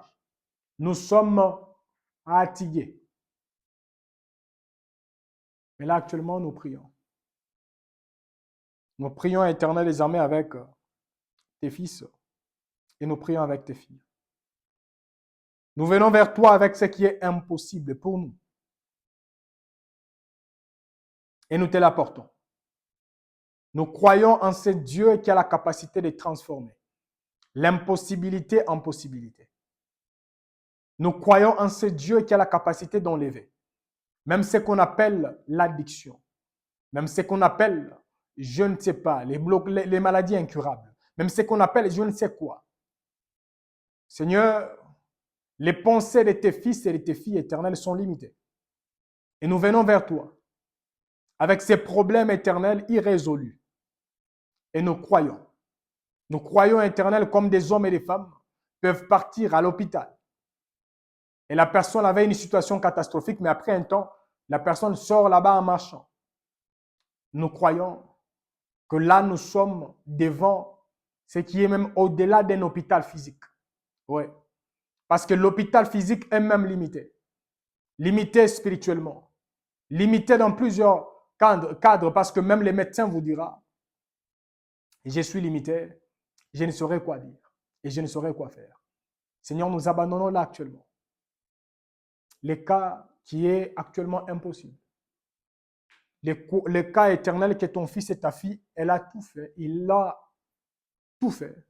Nous sommes fatigués. Mais là, actuellement, nous prions. Nous prions, Éternel des armées, avec tes fils et nous prions avec tes filles. Nous venons vers toi avec ce qui est impossible pour nous. Et nous te l'apportons. Nous croyons en ce Dieu qui a la capacité de transformer l'impossibilité en possibilité. Nous croyons en ce Dieu qui a la capacité d'enlever. Même ce qu'on appelle l'addiction. Même ce qu'on appelle, je ne sais pas, les maladies incurables. Même ce qu'on appelle, je ne sais quoi. Seigneur, les pensées de tes fils et de tes filles éternelles sont limitées. Et nous venons vers toi avec ces problèmes éternels irrésolus. Et nous croyons éternels comme des hommes et des femmes peuvent partir à l'hôpital. Et la personne avait une situation catastrophique, mais après un temps, la personne sort là-bas en marchant. Nous croyons que là, nous sommes devant ce qui est même au-delà d'un hôpital physique. Oui. Parce que l'hôpital physique est même limité. Limité spirituellement. Limité dans plusieurs cadres, parce que même les médecins vous diront, je suis limité, je ne saurais quoi dire et je ne saurais quoi faire. Seigneur, nous abandonnons là actuellement. Les cas qui est actuellement impossible. Le cas éternel que ton fils et ta fille, elle a tout fait. Il a tout fait.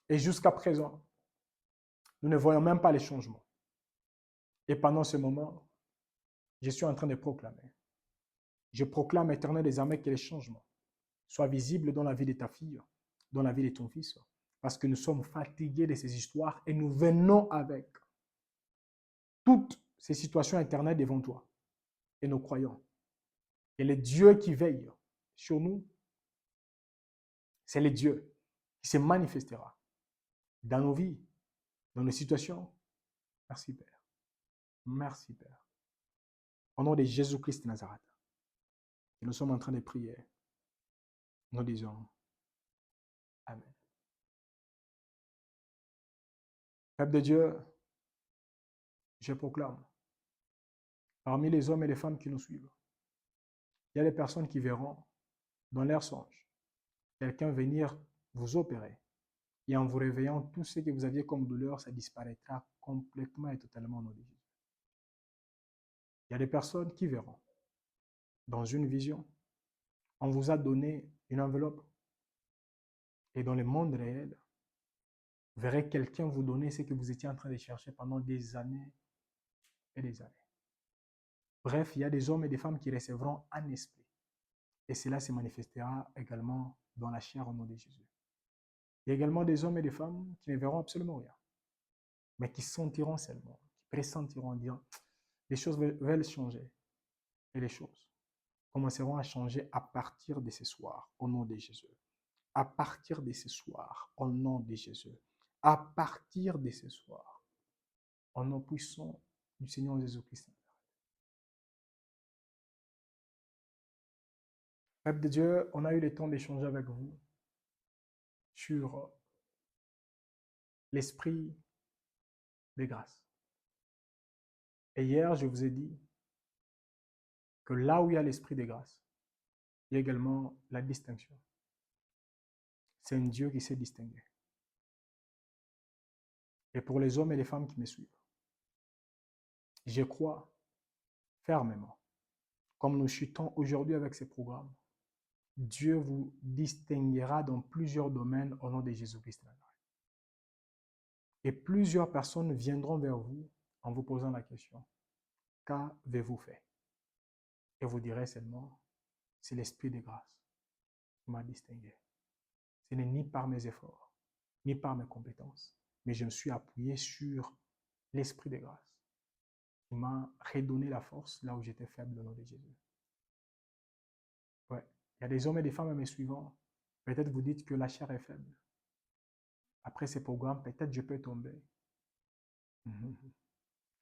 Et jusqu'à présent, nous ne voyons même pas les changements. Et pendant ce moment, je suis en train de proclamer. Je proclame, éternel des armées, que les changements soient visibles dans la vie de ta fille, dans la vie de ton fils. Parce que nous sommes fatigués de ces histoires et nous venons avec toutes ces situations éternelles devant toi. Et nous croyons. Et le Dieu qui veille sur nous, c'est le Dieu qui se manifestera dans nos vies, dans nos situations. Merci Père. Merci Père. Au nom de Jésus-Christ de Nazareth, et nous sommes en train de prier. Nous disons Amen. Peuple de Dieu, je proclame, parmi les hommes et les femmes qui nous suivent, il y a des personnes qui verront dans leur songe quelqu'un venir vous opérer. Et en vous réveillant, tout ce que vous aviez comme douleur, ça disparaîtra complètement et totalement au nom de Jésus. Il y a des personnes qui verront dans une vision, on vous a donné une enveloppe et dans le monde réel, vous verrez quelqu'un vous donner ce que vous étiez en train de chercher pendant des années et des années. Bref, il y a des hommes et des femmes qui recevront un esprit. Et cela se manifestera également dans la chair au nom de Jésus. Il y a également des hommes et des femmes qui ne verront absolument rien, mais qui sentiront seulement, qui pressentiront en disant, les choses veulent changer. Et les choses commenceront à changer à partir de ce soir, au nom de Jésus. À partir de ce soir, au nom de Jésus. À partir de ce soir, au nom puissant du Seigneur Jésus-Christ. Peuple de Dieu, on a eu le temps d'échanger avec vous sur l'esprit des grâces. Et hier, je vous ai dit que là où il y a l'esprit des grâces, il y a également la distinction. C'est un Dieu qui s'est distingué. Et pour les hommes et les femmes qui me suivent, je crois fermement, comme nous chutons aujourd'hui avec ces programmes, Dieu vous distinguera dans plusieurs domaines au nom de Jésus-Christ. Et plusieurs personnes viendront vers vous en vous posant la question, qu'avez-vous fait? Et vous direz seulement, c'est l'esprit de grâce qui m'a distingué. Ce n'est ni par mes efforts, ni par mes compétences, mais je me suis appuyé sur l'esprit de grâce qui m'a redonné la force là où j'étais faible au nom de Jésus. Ouais. Il y a des hommes et des femmes à mes suivants. Peut-être vous dites que la chair est faible. Après ces programmes, peut-être je peux tomber.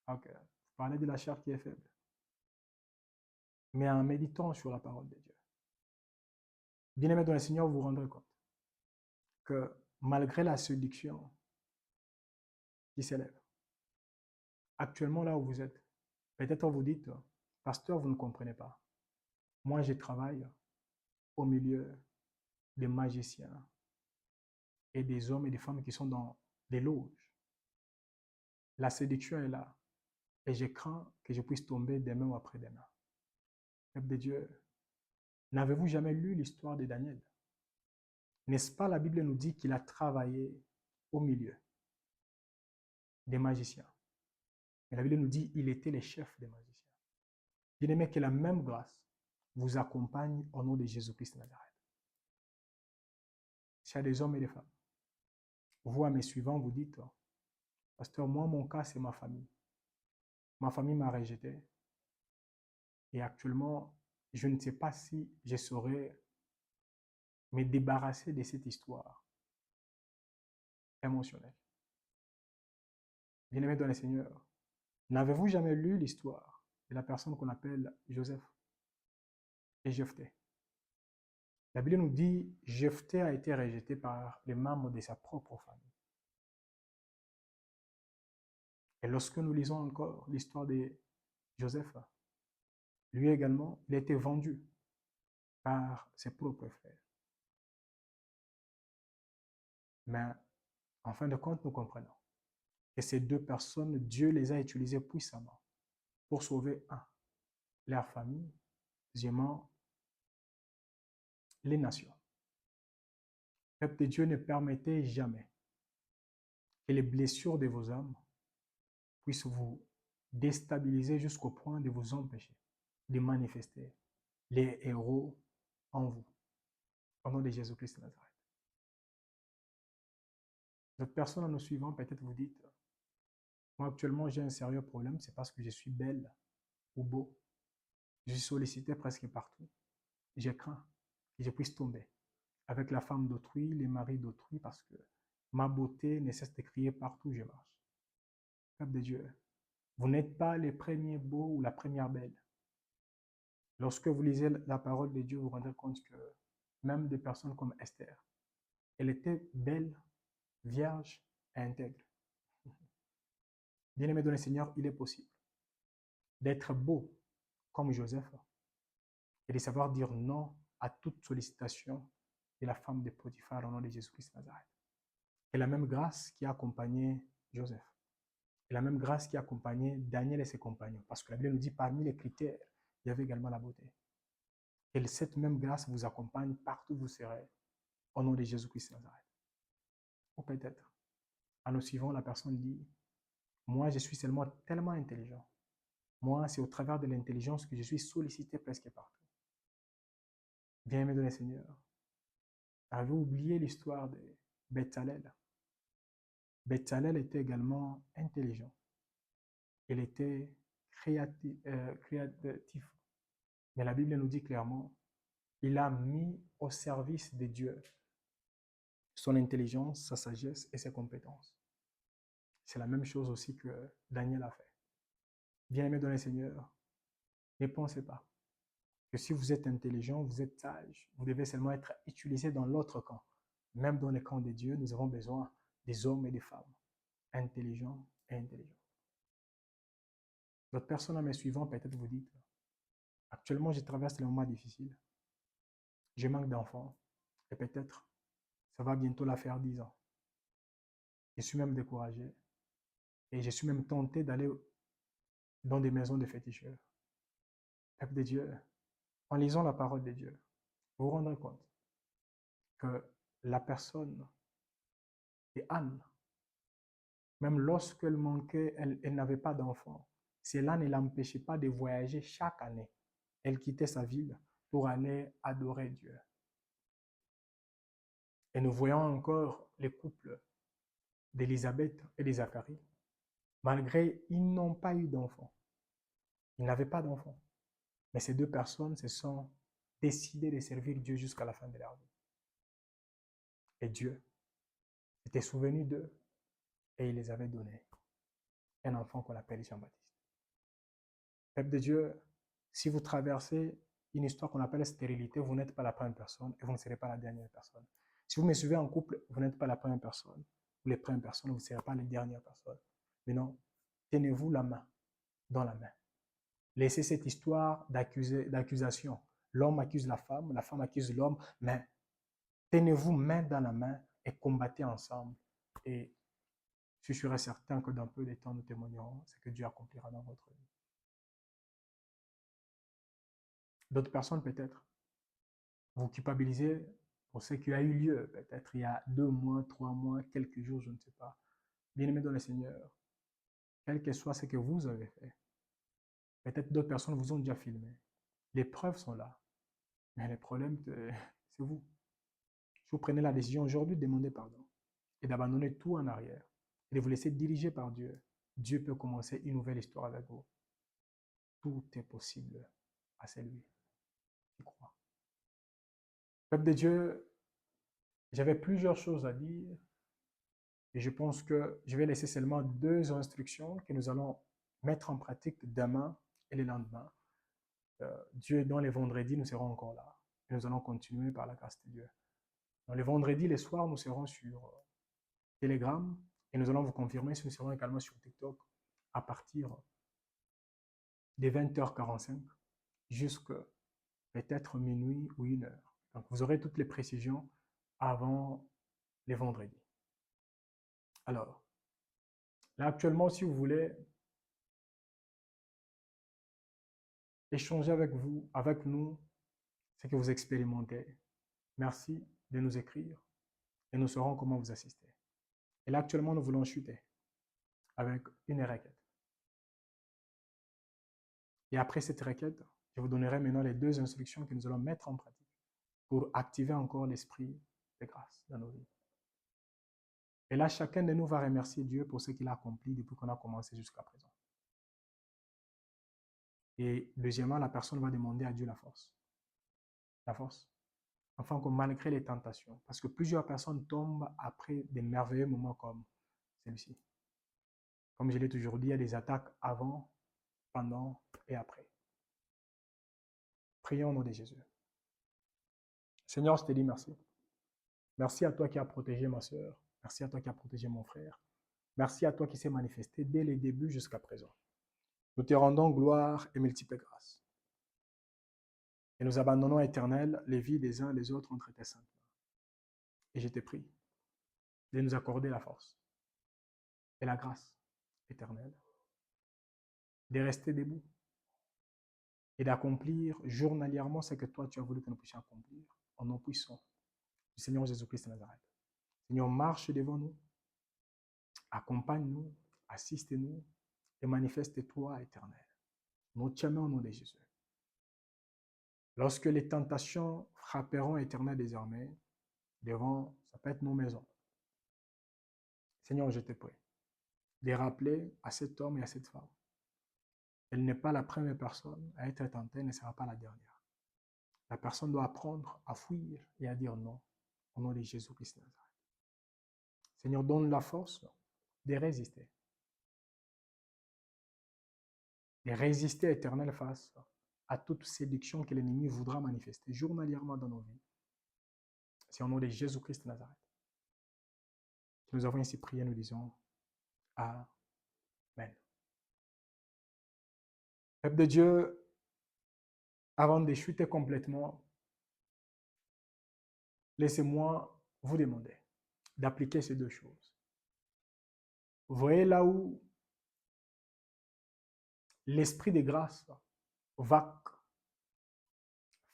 Ok. Vous parlez de la chair qui est faible. Mais en méditant sur la parole de Dieu, bien-aimé dans le Seigneur, vous vous rendrez compte que malgré la séduction qui s'élève, actuellement là où vous êtes, peut-être vous dites, pasteur, vous ne comprenez pas. Moi, je travaille au milieu des magiciens et des hommes et des femmes qui sont dans des loges. La séduction est là et je crains que je puisse tomber demain ou après-demain. Peuple de Dieu, n'avez-vous jamais lu l'histoire de Daniel? N'est-ce pas, la Bible nous dit qu'il a travaillé au milieu des magiciens. Et la Bible nous dit, il était le chef des magiciens. Bien-aimé, que la même grâce vous accompagne au nom de Jésus-Christ de Nazareth. S'il y a des hommes et des femmes, vous, à mes suivants, vous dites, pasteur, moi, mon cas, c'est ma famille. Ma famille m'a rejeté. Et actuellement, je ne sais pas si je saurais me débarrasser de cette histoire émotionnelle. Bien-aimé dans le Seigneur, n'avez-vous jamais lu l'histoire de la personne qu'on appelle Joseph et Jephthé? La Bible nous dit, Jephthé a été rejeté par les membres de sa propre famille. Et lorsque nous lisons encore l'histoire de Joseph, lui également, il a été vendu par ses propres frères. Mais en fin de compte, nous comprenons que ces deux personnes, Dieu les a utilisées puissamment pour sauver, un, leur famille, deuxièmement, les nations. Le peuple de Dieu ne permettez jamais que les blessures de vos âmes puissent vous déstabiliser jusqu'au point de vous empêcher de manifester les héros en vous, au nom de Jésus-Christ de Nazareth. D'autres personnes en nous suivant, peut-être vous dites, moi actuellement j'ai un sérieux problème, c'est parce que je suis belle ou beau. Je suis sollicité presque partout. Je crains que je puisse tomber avec la femme d'autrui, les maris d'autrui, parce que ma beauté ne cesse de crier partout où je marche. Peuple de Dieu, vous n'êtes pas les premiers beaux ou la première belle. Lorsque vous lisez la parole de Dieu, vous vous rendez compte que même des personnes comme Esther, elle était belle, vierge et intègre. Bien-aimé dans le Seigneur, il est possible d'être beau comme Joseph et de savoir dire non à toute sollicitation de la femme de Potiphar au nom de Jésus-Christ de Nazareth. Et la même grâce qui a accompagné Joseph, et la même grâce qui a accompagné Daniel et ses compagnons, parce que la Bible nous dit parmi les critères, il y avait également la beauté. Et cette même grâce vous accompagne partout où vous serez, au nom de Jésus-Christ de Nazareth. Ou peut-être, en nous suivant, la personne dit, moi je suis seulement tellement intelligent. Moi, c'est au travers de l'intelligence que je suis sollicité presque partout. Bien-aimé de le Seigneur, avez-vous oublié l'histoire de Betsalel? Betsalel était également intelligent. Il était créatif. Mais la Bible nous dit clairement, il a mis au service de Dieu son intelligence, sa sagesse et ses compétences. C'est la même chose aussi que Daniel a fait. Bien-aimé dans le Seigneur, ne pensez pas que si vous êtes intelligent, vous êtes sage, vous devez seulement être utilisé dans l'autre camp. Même dans le camp de Dieu, nous avons besoin des hommes et des femmes intelligents et intelligents. D'autres personnes à mes suivants, peut-être vous dites, actuellement je traverse des moments difficiles, je manque d'enfants, et peut-être ça va bientôt la faire 10 ans. Je suis même découragé, et je suis même tenté d'aller dans des maisons de féticheurs. Peuple de Dieu, en lisant la parole de Dieu, vous vous rendrez compte que la personne de Anne, même lorsqu'elle manquait, elle n'avait pas d'enfant, cela ne l'empêchait pas de voyager chaque année. Elle quittait sa ville pour aller adorer Dieu. Et nous voyons encore les couples d'Élisabeth et de Zacharie. Malgré, ils n'ont pas eu d'enfants. Ils n'avaient pas d'enfants. Mais ces deux personnes se sont décidées de servir Dieu jusqu'à la fin de leur vie. Et Dieu s'était souvenu d'eux et il les avait donné un enfant qu'on appelle Jean-Baptiste. Peuple de Dieu, si vous traversez une histoire qu'on appelle stérilité, vous n'êtes pas la première personne et vous ne serez pas la dernière personne. Si vous me suivez en couple, vous n'êtes pas la première personne ou les premières personnes, vous ne serez pas les dernières personnes. Mais non, tenez-vous la main dans la main. Laissez cette histoire d'accusation. L'homme accuse la femme accuse l'homme, mais tenez-vous main dans la main et combattez ensemble. Et je serai certain que dans peu de temps, nous témoignerons ce que Dieu accomplira dans votre vie. D'autres personnes, peut-être, vous culpabilisez pour ce qui a eu lieu, peut-être il y a 2 mois, 3 mois, quelques jours, je ne sais pas. Bien-aimés dans le Seigneur, quel que soit ce que vous avez fait. Peut-être d'autres personnes vous ont déjà filmé. Les preuves sont là. Mais le problème, c'est vous. Si vous prenez la décision aujourd'hui de demander pardon et d'abandonner tout en arrière et de vous laisser diriger par Dieu, Dieu peut commencer une nouvelle histoire avec vous. Tout est possible à celui qui croit. Peuple de Dieu, j'avais plusieurs choses à dire et je pense que je vais laisser seulement 2 instructions que nous allons mettre en pratique demain et le lendemain. Dieu, dans les vendredis, nous serons encore là et nous allons continuer par la grâce de Dieu. Dans les vendredis, les soirs, nous serons sur Telegram et nous allons vous confirmer si nous serons également sur TikTok à partir des 20h45 jusqu'à peut-être minuit ou 1h. Donc, vous aurez toutes les précisions avant les vendredis. Alors, là, actuellement, si vous voulez échanger avec vous, avec nous, ce que vous expérimentez, merci de nous écrire et nous saurons comment vous assister. Et là, actuellement, nous voulons chuter avec une requête. Et après cette requête, je vous donnerai maintenant les 2 instructions que nous allons mettre en pratique pour activer encore l'esprit de grâce dans nos vies. Et là, chacun de nous va remercier Dieu pour ce qu'il a accompli depuis qu'on a commencé jusqu'à présent. Et deuxièmement, la personne va demander à Dieu la force. La force. Enfin, que malgré les tentations, parce que plusieurs personnes tombent après des merveilleux moments comme celui-ci. Comme je l'ai toujours dit, il y a des attaques avant, pendant et après. Prions au nom de Jésus. Seigneur, je te dis merci. Merci à toi qui as protégé ma soeur. Merci à toi qui as protégé mon frère. Merci à toi qui s'est manifesté dès le début jusqu'à présent. Nous te rendons gloire et multiples grâces. Et nous abandonnons, Éternel, les vies des uns et des autres entre tes saintes mains. Et je te prie de nous accorder la force et la grâce éternelle de rester debout et d'accomplir journalièrement ce que toi tu as voulu que nous puissions accomplir en nom puissant du Seigneur Jésus-Christ de Nazareth. Seigneur, marche devant nous, accompagne-nous, assiste-nous et manifeste-toi, Éternel. Nous t'aimons au nom de Jésus. Lorsque les tentations frapperont, Éternel, désormais, devant, ça peut être nos maisons. Seigneur, je te prie de rappeler à cet homme et à cette femme, elle n'est pas la première personne à être tentée, elle ne sera pas la dernière. La personne doit apprendre à fuir et à dire non au nom de Jésus-Christ de Nazareth. Seigneur, donne la force de résister. De résister, Éternel, face à toute séduction que l'ennemi voudra manifester journalièrement dans nos vies. C'est au nom de Jésus-Christ de Nazareth que nous avons ainsi prié, nous disons Amen. Peuple de Dieu, avant de chuter complètement, laissez-moi vous demander d'appliquer ces 2 choses. Vous voyez là où l'esprit de grâce va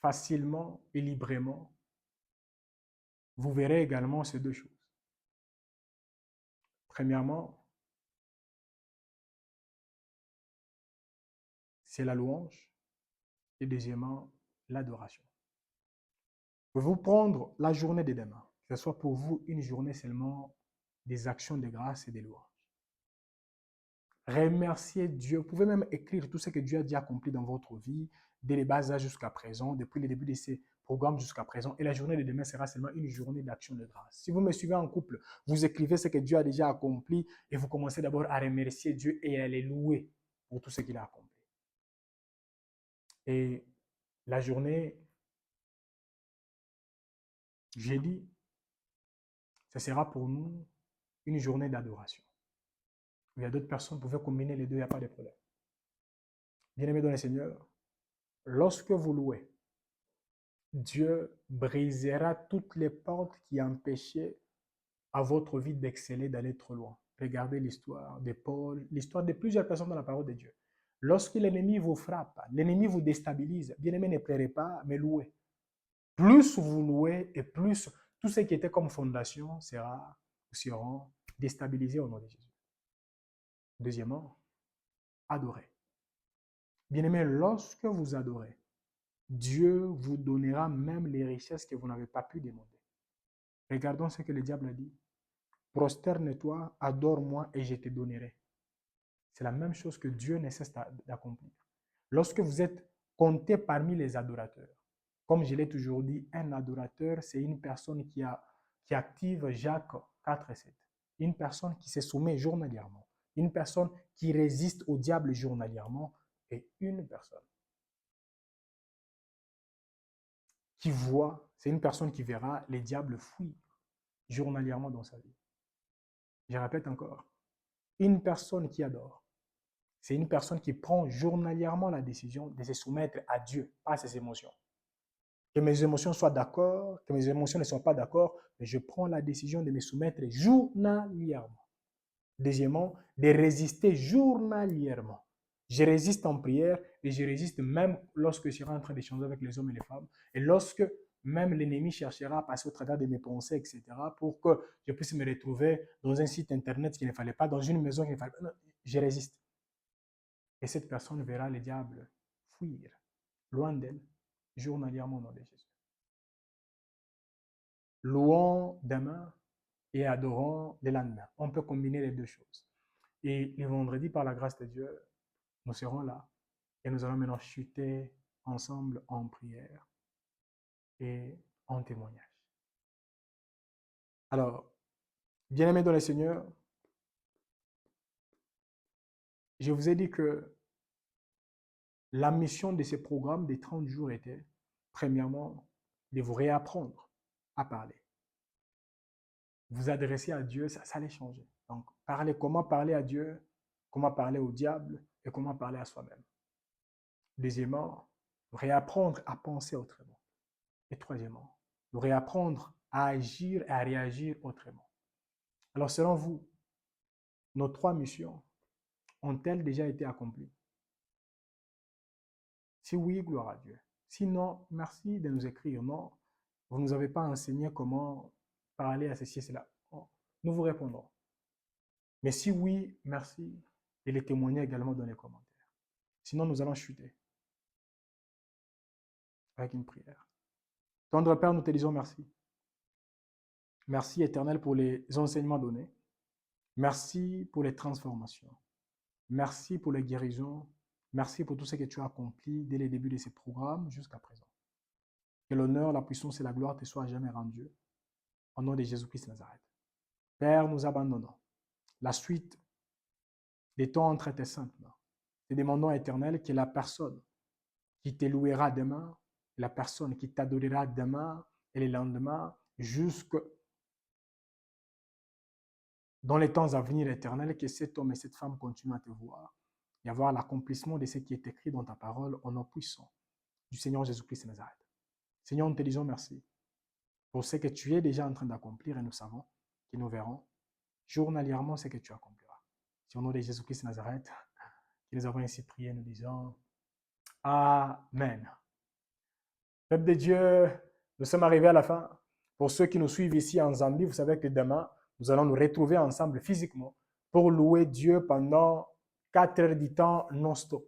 facilement et librement, vous verrez également ces 2 choses. Premièrement, c'est la louange et deuxièmement, l'adoration. Vous prendre la journée de demain, que ce soit pour vous une journée seulement des actions de grâce et de louange. Remerciez Dieu. Vous pouvez même écrire tout ce que Dieu a déjà accompli dans votre vie, dès les bas âges jusqu'à présent, depuis le début de ces programmes jusqu'à présent. Et la journée de demain sera seulement une journée d'action de grâce. Si vous me suivez en couple, vous écrivez ce que Dieu a déjà accompli et vous commencez d'abord à remercier Dieu et à le louer pour tout ce qu'il a accompli. Et la journée jeudi, ce sera pour nous une journée d'adoration. Il y a d'autres personnes qui pouvaient combiner les deux, il n'y a pas de problème. Bien-aimés dans le Seigneur, lorsque vous louez, Dieu brisera toutes les portes qui empêchaient à votre vie d'exceller, d'aller trop loin. Regardez l'histoire de Paul, l'histoire de plusieurs personnes dans la parole de Dieu. Lorsque l'ennemi vous frappe, l'ennemi vous déstabilise, bien-aimés, ne pleurez pas, mais louez. Plus vous louez et plus tout ce qui était comme fondation seront déstabilisés au nom de Jésus. Deuxièmement, Adorez. Bien-aimés, lorsque vous adorez, Dieu vous donnera même les richesses que vous n'avez pas pu demander. Regardons ce que le diable a dit. Prosterne-toi, adore-moi et je te donnerai. C'est la même chose que Dieu ne cesse d'accomplir. Lorsque vous êtes compté parmi les adorateurs, comme je l'ai toujours dit, un adorateur, c'est une personne qui active Jacques 4 et 7. Une personne qui se soumet journalièrement. Une personne qui résiste au diable journalièrement. Et une personne qui voit, c'est une personne qui verra les diables fuir journalièrement dans sa vie. Je répète encore, une personne qui adore, c'est une personne qui prend journalièrement la décision de se soumettre à Dieu, pas à ses émotions. Que mes émotions soient d'accord, que mes émotions ne soient pas d'accord, mais je prends la décision de me soumettre journalièrement. Deuxièmement, de résister journalièrement. Je résiste en prière et je résiste même lorsque je serai en train d'échanger avec les hommes et les femmes et lorsque même l'ennemi cherchera à passer au travers de mes pensées, etc., pour que je puisse me retrouver dans un site internet qu'il ne fallait pas, dans une maison qu'il ne fallait pas. Non, je résiste. Et cette personne verra le diable fuir, loin d'elle, journalièrement au nom de Jésus. Louons demain et adorons le lendemain. On peut combiner les deux choses. Et le vendredi, par la grâce de Dieu, nous serons là et nous allons maintenant chuter ensemble en prière et en témoignage. Alors, bien-aimés dans le Seigneur, je vous ai dit que la mission de ces programmes des 30 jours était, premièrement, de vous réapprendre à parler. Vous adresser à Dieu, ça allait changer. Donc, comment parler à Dieu, comment parler au diable et comment parler à soi-même. Deuxièmement, réapprendre à penser autrement. Et troisièmement, réapprendre à agir et à réagir autrement. Alors, selon vous, nos 3 missions ont-elles déjà été accomplies? Si oui, gloire à Dieu. Sinon, merci de nous écrire. Non, vous ne nous avez pas enseigné comment parler à ceci et cela. Nous vous répondrons. Mais si oui, merci de les témoigner également dans les commentaires. Sinon, nous allons chuter avec une prière. Tendre Père, nous te disons merci. Merci éternel pour les enseignements donnés. Merci pour les transformations. Merci pour les guérisons. Merci pour tout ce que tu as accompli dès le début de ces programmes jusqu'à présent. Que l'honneur, la puissance et la gloire te soient jamais rendus. Au nom de Jésus-Christ de Nazareth. Père, nous abandonnons la suite de ton entre tes saintes mains. Te demandons, éternel, que la personne qui te louera demain, la personne qui t'adorera demain et le lendemain, jusque dans les temps à venir éternels, que cet homme et cette femme continuent à te voir et à voir l'accomplissement de ce qui est écrit dans ta parole au nom puissant du Seigneur Jésus-Christ de Nazareth. Seigneur, nous te disons merci pour ce que tu es déjà en train d'accomplir et nous savons que nous verrons journalièrement ce que tu accompliras. C'est au nom de Jésus-Christ de Nazareth que nous avons ainsi prié, nous disons Amen. Peuple de Dieu, nous sommes arrivés à la fin. Pour ceux qui nous suivent ici en Zambie, vous savez que demain, nous allons nous retrouver ensemble physiquement pour louer Dieu pendant 4 heures du temps non-stop.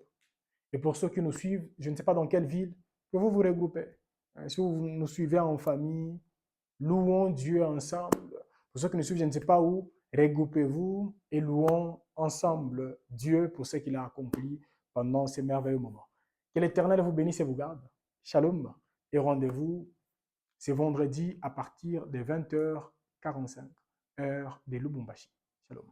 Et pour ceux qui nous suivent, je ne sais pas dans quelle ville, que vous vous regroupez. Si vous nous suivez en famille, louons Dieu ensemble. Pour ceux qui nous suivent, je ne sais pas où, regroupez-vous et louons ensemble Dieu pour ce qu'il a accompli pendant ces merveilleux moments. Que l'Éternel vous bénisse et vous garde. Shalom. Et rendez-vous ce vendredi à partir de 20h45, heure de Lubumbashi. Shalom.